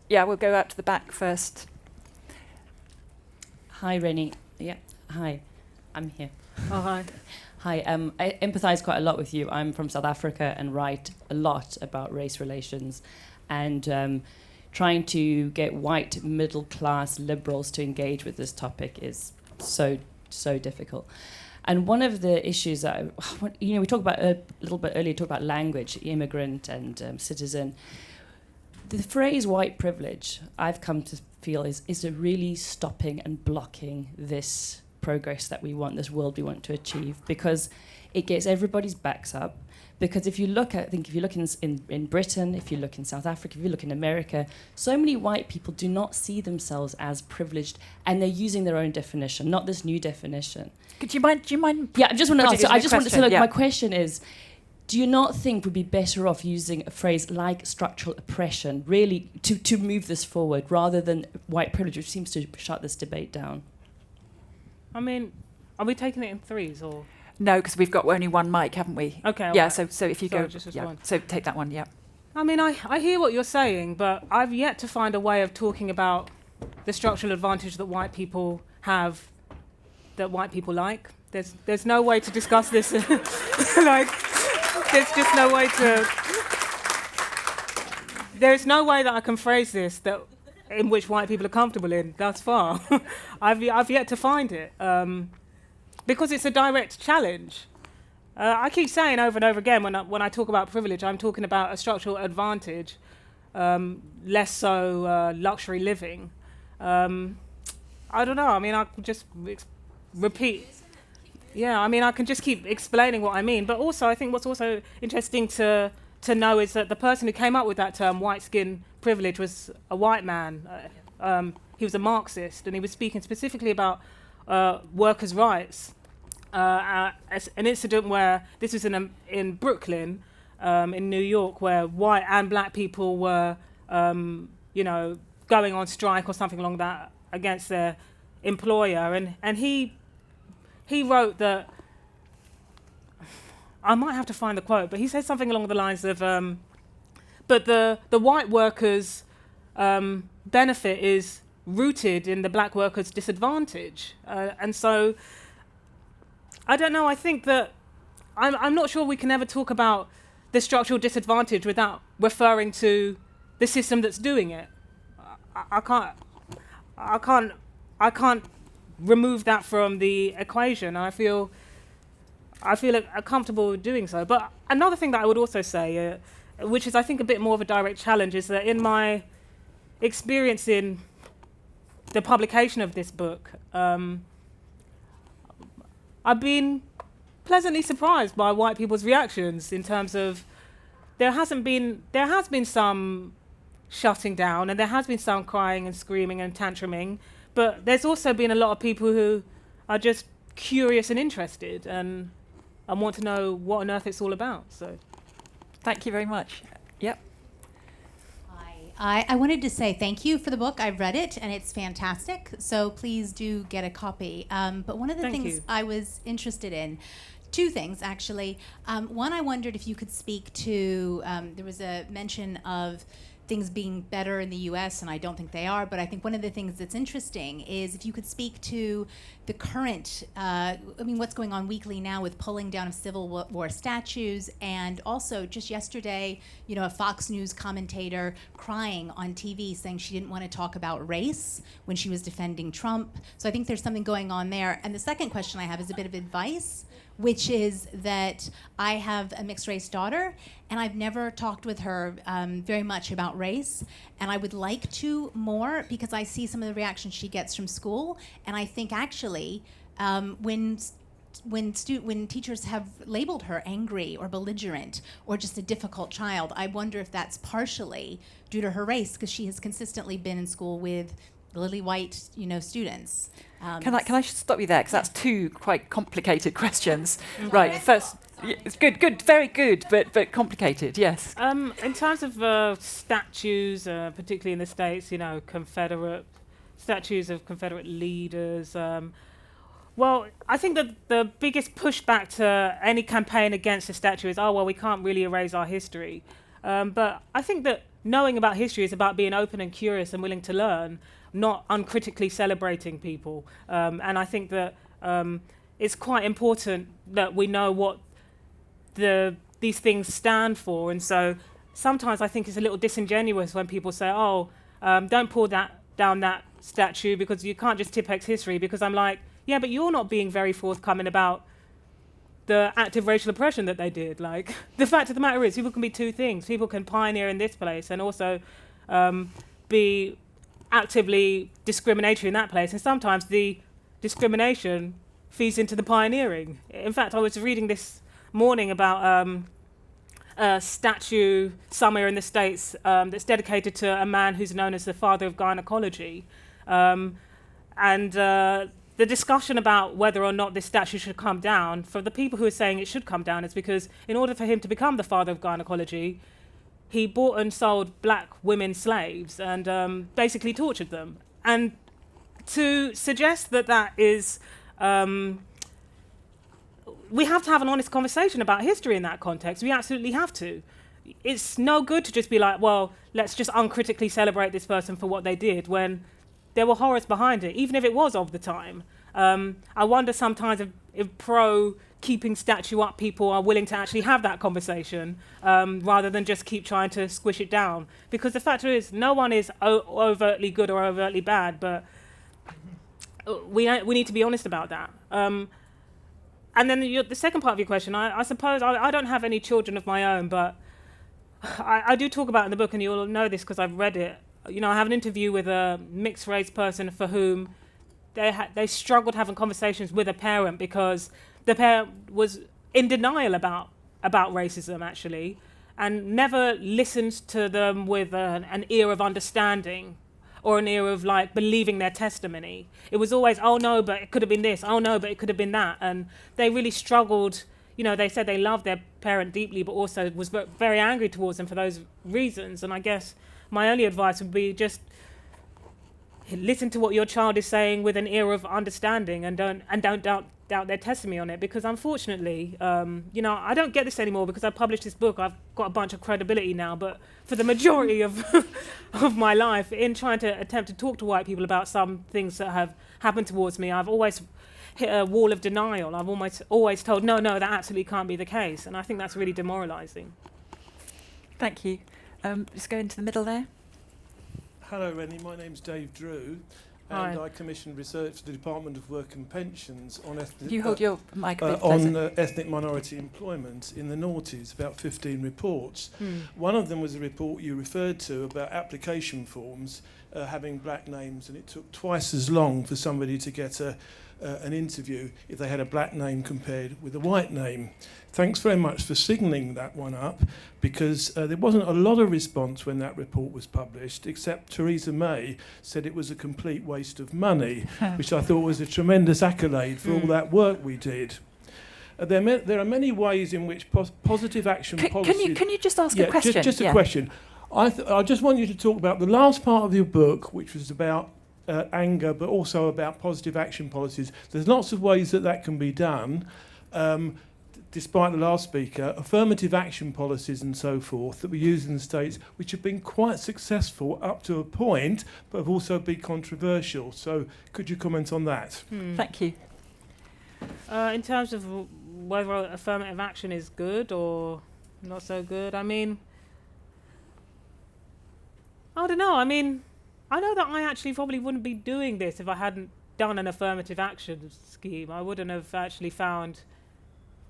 Yeah, we'll go out to the back first. Hi, Reni. Yeah, hi. I'm here. Oh, hi. Hi, I empathise quite a lot with you. I'm from South Africa and write a lot about race relations, and trying to get white middle-class liberals to engage with this topic is so difficult. And one of the issues that, we talked about a little bit earlier, talked about language, immigrant and citizen. The phrase white privilege, I've come to feel is really stopping and blocking this progress that we want, this world we want to achieve, because it gets everybody's backs up. Because if you look in Britain, if you look in South Africa, if you look in America, so many white people do not see themselves as privileged, and they're using their own definition, not this new definition. Do you mind? Yeah, I just want to answer. I just want to say, yeah. My question is, do you not think we'd be better off using a phrase like structural oppression, really, to move this forward, rather than white privilege, which seems to shut this debate down? I mean, are we taking it in threes, or...? No, because we've got only one mic, haven't we? Okay. Yeah, right. so if you Sorry, go... just yeah, one. so take that one, yeah. I mean, I hear what you're saying, but I've yet to find a way of talking about the structural advantage that white people have, that white people like. There's no way to discuss this. Like, there's just no way to... There's no way that I can phrase this in which white people are comfortable in, thus far. I've yet to find it. Because it's a direct challenge. I keep saying over and over again, when I talk about privilege, I'm talking about a structural advantage, less so luxury living. I don't know. I mean, I could just repeat. Yeah, I mean, I can just keep explaining what I mean. But also, I think what's also interesting to know is that the person who came up with that term, white skin privilege, was a white man. He was a Marxist, and he was speaking specifically about workers' rights. An incident where this was in Brooklyn, in New York, where white and black people were, going on strike or something along that against their employer, and he wrote that. I might have to find the quote, but he said something along the lines of, "But the white workers' benefit is rooted in the black workers' disadvantage," and so. I don't know. I think that I'm not sure we can ever talk about the structural disadvantage without referring to the system that's doing it. I can't remove that from the equation. I feel comfortable doing so. But another thing that I would also say, which is I think a bit more of a direct challenge, is that in my experience in the publication of this book. I've been pleasantly surprised by white people's reactions in terms of there has been some shutting down, and there has been some crying and screaming and tantruming, but there's also been a lot of people who are just curious and interested and want to know what on earth it's all about. So, thank you very much. Yep. I wanted to say thank you for the book. I've read it, and it's fantastic. So please do get a copy. But one of the things I was interested in, two things, actually. One, I wondered if you could speak to, there was a mention of things being better in the US, and I don't think they are, but I think one of the things that's interesting is if you could speak to the current, what's going on weekly now with pulling down of Civil War statues, and also just yesterday, a Fox News commentator crying on TV saying she didn't want to talk about race when she was defending Trump. So I think there's something going on there. And the second question I have is a bit of advice, which is that I have a mixed race daughter, and I've never talked with her very much about race, and I would like to more because I see some of the reactions she gets from school, and I think actually when teachers have labeled her angry or belligerent or just a difficult child, I wonder if that's partially due to her race, because she has consistently been in school with lily white, students. Can I stop you there, because that's two quite complicated questions. Right, first, it's good, very good, but complicated, yes. In terms of statues, particularly in the States, Confederate statues of Confederate leaders, well, I think that the biggest pushback to any campaign against a statue is, we can't really erase our history. But I think that knowing about history is about being open and curious and willing to learn, not uncritically celebrating people. And I think that it's quite important that we know what these things stand for. And so sometimes I think it's a little disingenuous when people say, don't pull down that statue because you can't just Tipex history, because I'm like, yeah, but you're not being very forthcoming about the active racial oppression that they did. Like, the fact of the matter is, people can be two things. People can pioneer in this place and also be actively discriminatory in that place, and sometimes the discrimination feeds into the pioneering. In fact, I was reading this morning about a statue somewhere in the States that's dedicated to a man who's known as the father of gynecology, and the discussion about whether or not this statue should come down, for the people who are saying it should come down, is because in order for him to become the father of gynecology, he bought and sold black women slaves and basically tortured them. And to suggest that is... we have to have an honest conversation about history in that context. We absolutely have to. It's no good to just be like, let's just uncritically celebrate this person for what they did, when there were horrors behind it, even if it was of the time. I wonder sometimes if keeping statue up people are willing to actually have that conversation rather than just keep trying to squish it down. Because the fact is, no one is overtly good or overtly bad, but we need to be honest about that. And then the second part of your question, I suppose I don't have any children of my own, but I do talk about it in the book, and you'll know this because I've read it. I have an interview with a mixed race person for whom they struggled having conversations with a parent because the parent was in denial about racism, actually, and never listened to them with an ear of understanding or an ear of believing their testimony. It was always, oh no, but it could have been this, oh no, but it could have been that. And they really struggled. They said they loved their parent deeply, but also was very angry towards them for those reasons. And I guess my only advice would be just listen to what your child is saying with an ear of understanding, and don't doubt their testimony on it. Because unfortunately, I don't get this anymore because I published this book. I've got a bunch of credibility now, but for the majority of my life, in trying to attempt to talk to white people about some things that have happened towards me, I've always hit a wall of denial. I've always told, no, that absolutely can't be the case. And I think that's really demoralising. Thank you. Just go into the middle there. Hello, Reni. My name's Dave Drew, and I commissioned research for the Department of Work and Pensions on ethnic, you hold your mic a bit closer. Ethnic minority employment in the noughties, about 15 reports. One of them was a report you referred to about application forms having black names, and it took twice as long for somebody to get an interview if they had a black name compared with a white name. Thanks very much for signalling that one up, because there wasn't a lot of response when that report was published, except Theresa May said it was a complete waste of money, which I thought was a tremendous accolade for all that work we did. There are many ways in which positive action policies... Can you just ask a question? Just a question. I just want you to talk about the last part of your book, which was about anger, but also about positive action policies. There's lots of ways that can be done. Despite the last speaker, affirmative action policies and so forth that we use in the States, which have been quite successful up to a point, but have also been controversial. So could you comment on that? Thank you. In terms of whether affirmative action is good or not so good, I mean, I don't know. I mean, I know that I actually probably wouldn't be doing this if I hadn't done an affirmative action scheme. I wouldn't have actually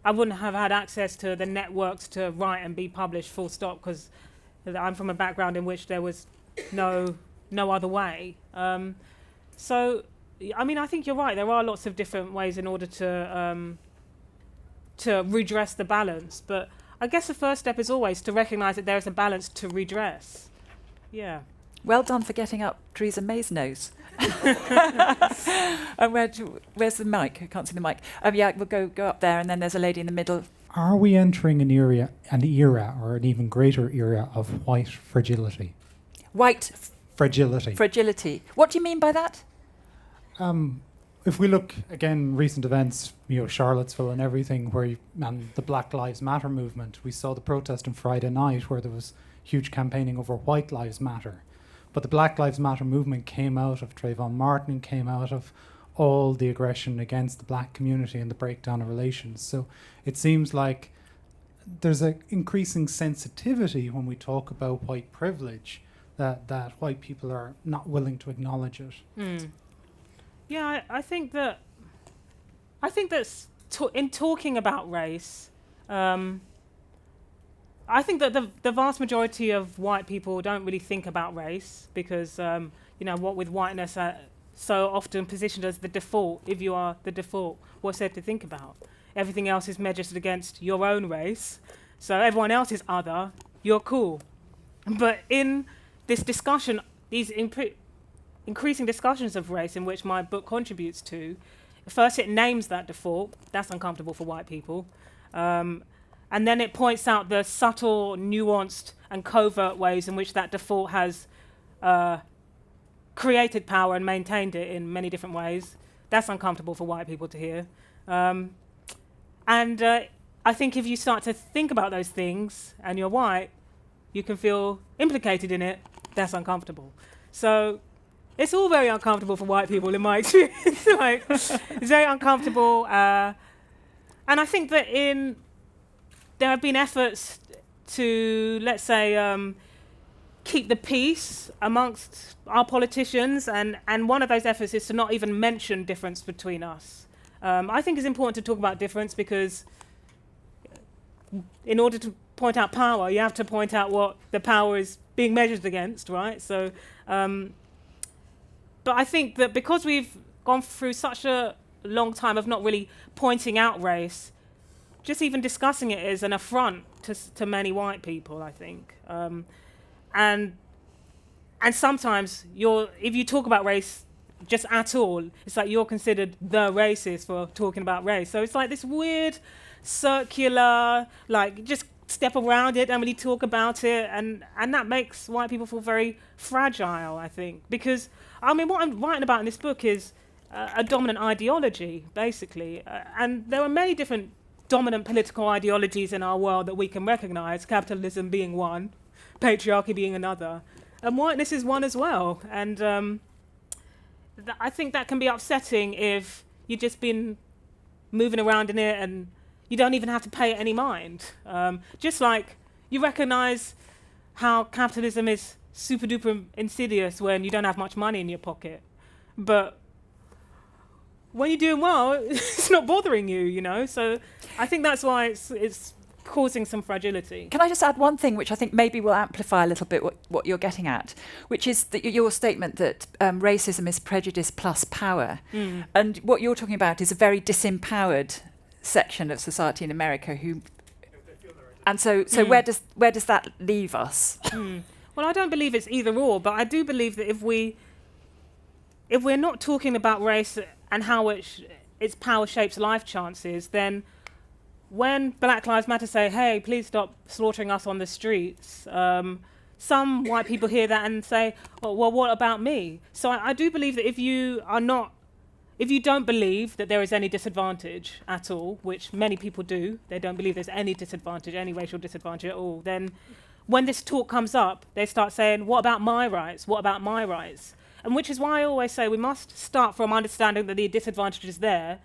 I wouldn't have had access to the networks to write and be published full stop, because I'm from a background in which there was no other way. So, I mean, I think you're right. There are lots of different ways in order to redress the balance. But I guess the first step is always to recognise that there is a balance to redress. Yeah. Well done for getting up Theresa May's nose. And where's the mic? I can't see the mic. Yeah, we'll go up there, and then there's a lady in the middle. Are we entering an era, or an even greater era of white fragility? White fragility. Fragility. What do you mean by that? If we look again, recent events, Charlottesville and everything, and the Black Lives Matter movement, we saw the protest on Friday night where there was huge campaigning over White Lives Matter. But the Black Lives Matter movement came out of Trayvon Martin, came out of all the aggression against the black community and the breakdown of relations. So it seems like there's an increasing sensitivity when we talk about white privilege that white people are not willing to acknowledge it. Yeah, I think that in talking about race, I think that the vast majority of white people don't really think about race because, what with whiteness so often positioned as the default. If you are the default, what's there to think about? Everything else is measured against your own race. So everyone else is other, you're cool. But in this discussion, these increasing discussions of race in which my book contributes to, first it names that default. That's uncomfortable for white people. And then it points out the subtle, nuanced, and covert ways in which that default has created power and maintained it in many different ways. That's uncomfortable for white people to hear. And I think if you start to think about those things and you're white, you can feel implicated in it. That's uncomfortable. So it's all very uncomfortable for white people in my experience. It's very uncomfortable. And I think that there have been efforts to, let's say, keep the peace amongst our politicians, and one of those efforts is to not even mention difference between us. I think it's important to talk about difference because in order to point out power, you have to point out what the power is being measured against, right? So, but I think that because we've gone through such a long time of not really pointing out race, just even discussing it is an affront to many white people, I think. And sometimes if you talk about race just at all, it's like you're considered the racist for talking about race. So it's like this weird, circular, like just step around it, don't really talk about it, and that makes white people feel very fragile, I think. Because, I mean, what I'm writing about in this book is a dominant ideology, basically. And there are many different dominant political ideologies in our world that we can recognize, capitalism being one, patriarchy being another, and whiteness is one as well. And I think that can be upsetting if you've just been moving around in it and you don't even have to pay it any mind. Just like you recognize how capitalism is super duper insidious when you don't have much money in your pocket, but when you're doing well, it's not bothering you, So I think that's why it's causing some fragility. Can I just add one thing, which I think maybe will amplify a little bit what you're getting at, which is your statement that racism is prejudice plus power. And what you're talking about is a very disempowered section of society in America who... And so where does that leave us? Well, I don't believe it's either or, but I do believe that if we're not talking about race and how its power shapes life chances, then when Black Lives Matter say, hey, please stop slaughtering us on the streets, some white people hear that and say, oh, well, what about me? So I do believe that if you don't believe that there is any disadvantage at all, which many people do, they don't believe there's any disadvantage, any racial disadvantage at all, then when this talk comes up, they start saying, what about my rights? What about my rights? And which is why I always say we must start from understanding that the disadvantage is there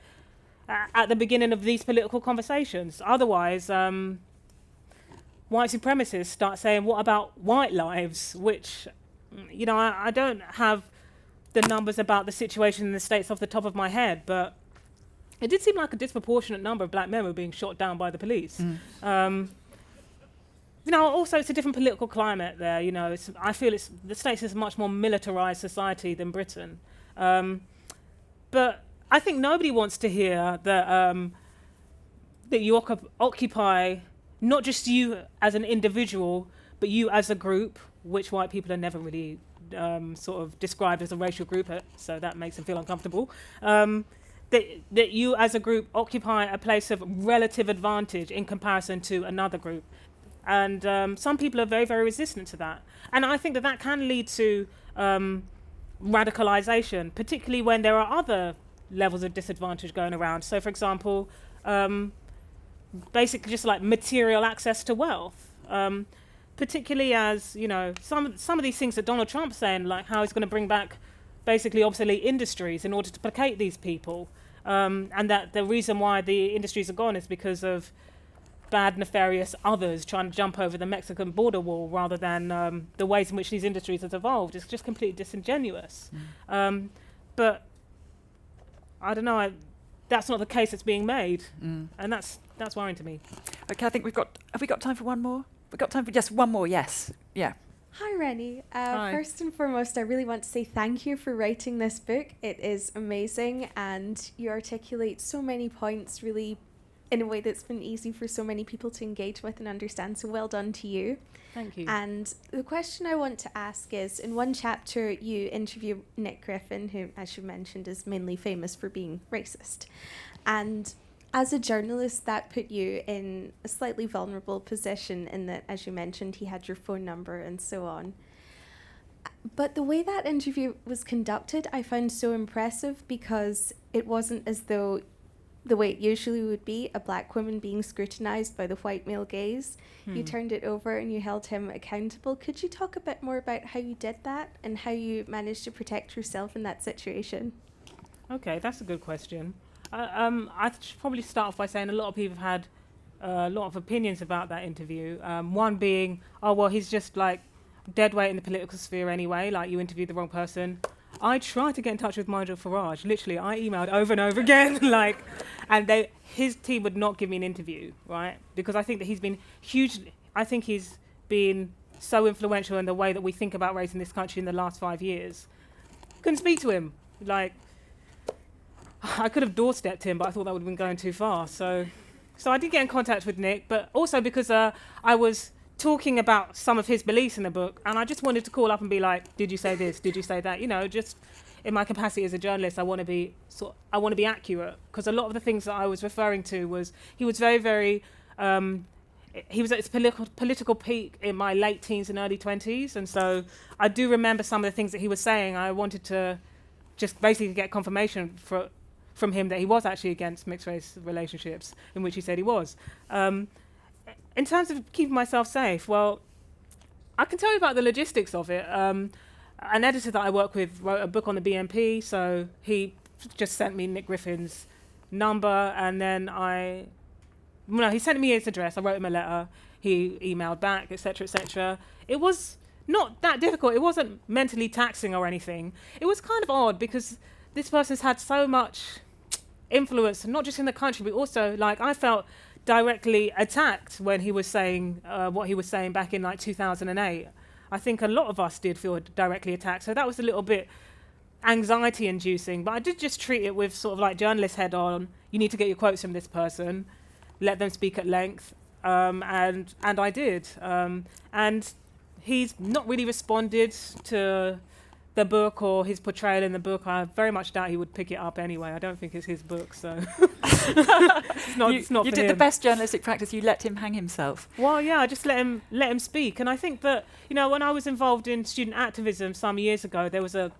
at the beginning of these political conversations. Otherwise, white supremacists start saying, what about white lives? Which, I don't have the numbers about the situation in the States off the top of my head, but it did seem like a disproportionate number of black men were being shot down by the police. Also it's a different political climate there. I feel the States is a much more militarized society than Britain. But I think nobody wants to hear that you occupy not just you as an individual, but you as a group, which white people are never really sort of described as a racial group, so that makes them feel uncomfortable. That you as a group occupy a place of relative advantage in comparison to another group. And some people are very, very resistant to that. And I think that can lead to radicalization, particularly when there are other levels of disadvantage going around. So, for example, basically just like material access to wealth. Particularly as, some of these things that Donald Trump's saying, like how he's going to bring back basically obsolete industries in order to placate these people. And that the reason why the industries are gone is because of bad, nefarious others trying to jump over the Mexican border wall rather than the ways in which these industries have evolved. It's just completely disingenuous. But I don't know, that's not the case that's being made. And that's worrying to me. Okay, I think have we got time for one more? We've got time for just one more, yes. Yeah. Hi, Reni. Hi. First and foremost, I really want to say thank you for writing this book. It is amazing, and you articulate so many points really in a way that's been easy for so many people to engage with and understand, so well done to you. Thank you. And the question I want to ask is, in one chapter you interview Nick Griffin, who, as you mentioned, is mainly famous for being racist. And as a journalist, that put you in a slightly vulnerable position in that, as you mentioned, he had your phone number and so on. But the way that interview was conducted, I found so impressive, because it wasn't as though the way it usually would be, a black woman being scrutinized by the white male gaze. You turned it over and you held him accountable. Could you talk a bit more about how you did that and how you managed to protect yourself in that situation? Okay, that's a good question. I should probably start off by saying a lot of people have had a lot of opinions about that interview. One being, oh, well, he's just like dead weight in the political sphere anyway, like you interviewed the wrong person. I tried to get in touch with Nigel Farage. Literally, I emailed over and over again, and his team would not give me an interview, right? Because I think that he's been so influential in the way that we think about race in this country in the last 5 years. Couldn't speak to him. I could have doorstepped him, but I thought that would have been going too far. So I did get in contact with Nick, but also because I was talking about some of his beliefs in the book, and I just wanted to call up and be like, did you say this? Did you say that? Just in my capacity as a journalist, I want to be accurate, because a lot of the things that I was referring to was he was very, very he was at his political peak in my late teens and early 20s, and so I do remember some of the things that he was saying. I wanted to just basically get confirmation from him that he was actually against mixed race relationships, in which he said he was. In terms of keeping myself safe, well, I can tell you about the logistics of it. An editor that I work with wrote a book on the BNP, so he just sent me Nick Griffin's number, and then he sent me his address. I wrote him a letter. He emailed back, etc., etc. It was not that difficult. It wasn't mentally taxing or anything. It was kind of odd because this person's had so much influence, not just in the country, but also, I felt directly attacked when he was saying what he was saying back in 2008. I think a lot of us did feel directly attacked, so that was a little bit anxiety inducing, but I did just treat it with sort of journalist head on. You need to get your quotes from this person, let them speak at length, and I did, and he's not really responded to the book or his portrayal in the book, I very much doubt he would pick it up anyway. I don't think it's his book, so it's not You for did him. the best journalistic practice. You let him hang himself. Well, yeah, I just let him speak. And I think that, when I was involved in student activism some years ago, there was a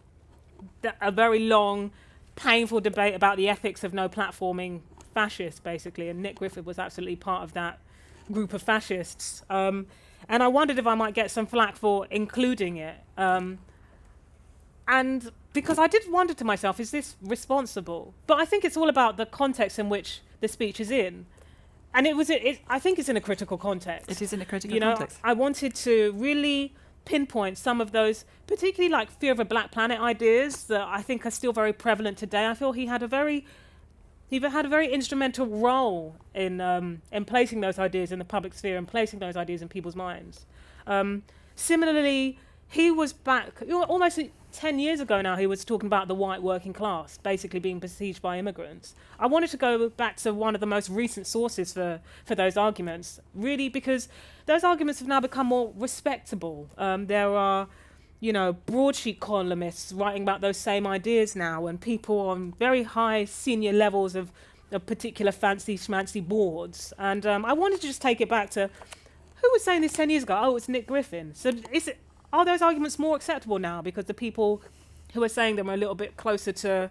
very long, painful debate about the ethics of no platforming fascists, basically, and Nick Griffin was absolutely part of that group of fascists. And I wondered if I might get some flack for including it. And because I did wonder to myself, is this responsible? But I think it's all about the context in which the speech is in. And I think it's in a critical context. It is in a critical context. I wanted to really pinpoint some of those, particularly like fear of a black planet ideas that I think are still very prevalent today. I feel he had a very instrumental role in placing those ideas in the public sphere and placing those ideas in people's minds. Similarly, he was back almost 10 years ago now. He was talking about the white working class basically being besieged by immigrants. I wanted to go back to one of the most recent sources for those arguments, really, because those arguments have now become more respectable. There are, broadsheet columnists writing about those same ideas now, and people on very high senior levels of particular fancy schmancy boards. And I wanted to just take it back to, who was saying this 10 years ago? Oh, it's Nick Griffin. So are those arguments more acceptable now because the people who are saying them are a little bit closer to,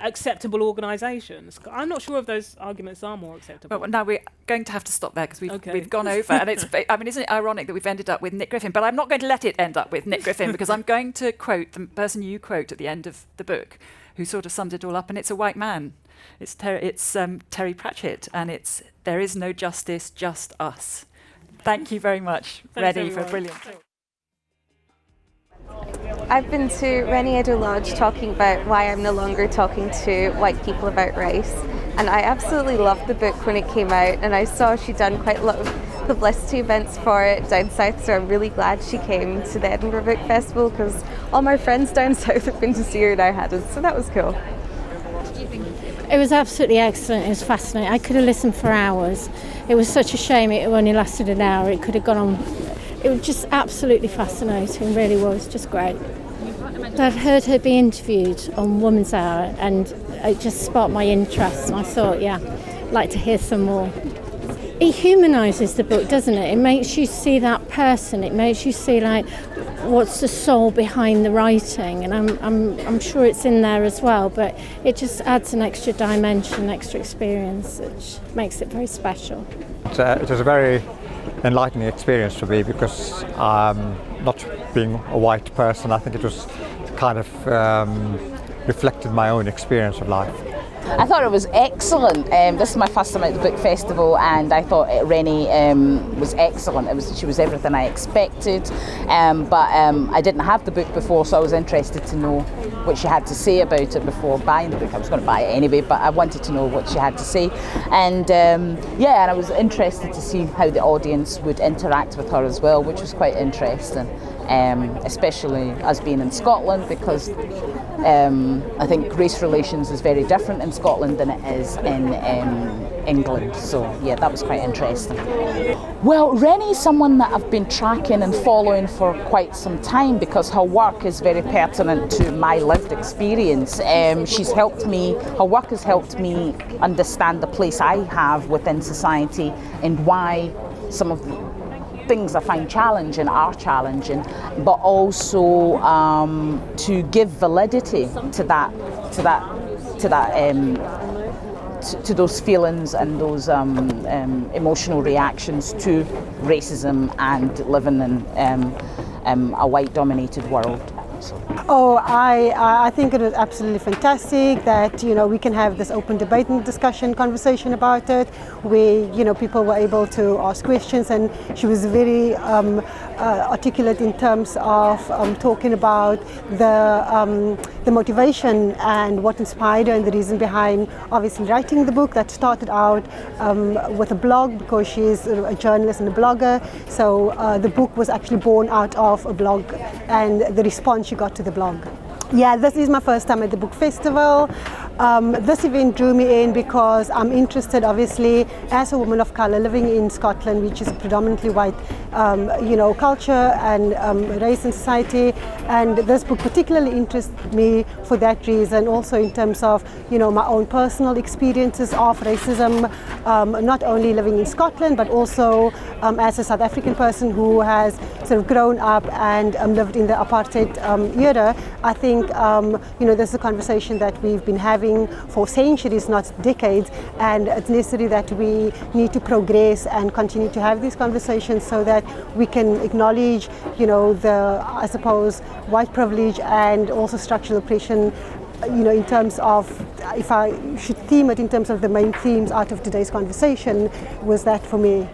acceptable organisations? I'm not sure if those arguments are more acceptable. Well, now we're going to have to stop there because we've gone over. And isn't it ironic that we've ended up with Nick Griffin? But I'm not going to let it end up with Nick Griffin because I'm going to quote the person you quote at the end of the book, who sort of summed it all up, and it's a white man. It's Terry Pratchett, and it's "There is no justice, just us." Thank you very much, Reni, for brilliant. I've been to Reni Eddo-Lodge talking about why I'm no longer talking to white people about race, and I absolutely loved the book when it came out, and I saw she'd done quite a lot of publicity events for it down south, so I'm really glad she came to the Edinburgh Book Festival because all my friends down south have been to see her and I hadn't, so that was cool. It was absolutely excellent. It was fascinating. I could have listened for hours. It was such a shame it only lasted an hour. It could have gone on. It was just absolutely fascinating, really was, just great. I'd heard her be interviewed on Woman's Hour and it just sparked my interest, and I thought, I'd like to hear some more. It humanises the book, doesn't it? It makes you see that person. It makes you see what's the soul behind the writing, and I'm sure it's in there as well, but it just adds an extra dimension, extra experience, which makes it very special. It was a very enlightening experience for me because not being a white person, I think it was kind of reflected my own experience of life. I thought it was excellent. This is my first time at the book festival, and I thought Reni was excellent. She was everything I expected, but I didn't have the book before, so I was interested to know what she had to say about it before buying the book. I was going to buy it anyway, but I wanted to know what she had to say, and and I was interested to see how the audience would interact with her as well, which was quite interesting. Especially us being in Scotland, because I think race relations is very different in Scotland than it is in England. So yeah, that was quite interesting. Well, Reni is someone that I've been tracking and following for quite some time because her work is very pertinent to my lived experience. Her work has helped me understand the place I have within society and why some of the things I find challenging are challenging, but also to give validity to those feelings and those emotional reactions to racism and living in a white-dominated world. Oh, I think it was absolutely fantastic that we can have this open debate and discussion, conversation about it, where people were able to ask questions, and she was very articulate in terms of talking about the motivation and what inspired her and the reason behind obviously writing the book. That started out with a blog because she's a journalist and a blogger. So the book was actually born out of a blog and the response she got to the blog. Yeah, this is my first time at the book festival. This event drew me in because I'm interested, obviously, as a woman of colour living in Scotland, which is a predominantly white culture and race in society. And this book particularly interests me for that reason, also in terms of, my own personal experiences of racism, not only living in Scotland, but also as a South African person who has sort of grown up and lived in the apartheid era. I think, this is a conversation that we've been having for centuries, not decades, and it's necessary that we need to progress and continue to have these conversations so that we can acknowledge, I suppose, white privilege and also structural oppression, in terms of, if I should theme it in terms of the main themes out of today's conversation, was that for me.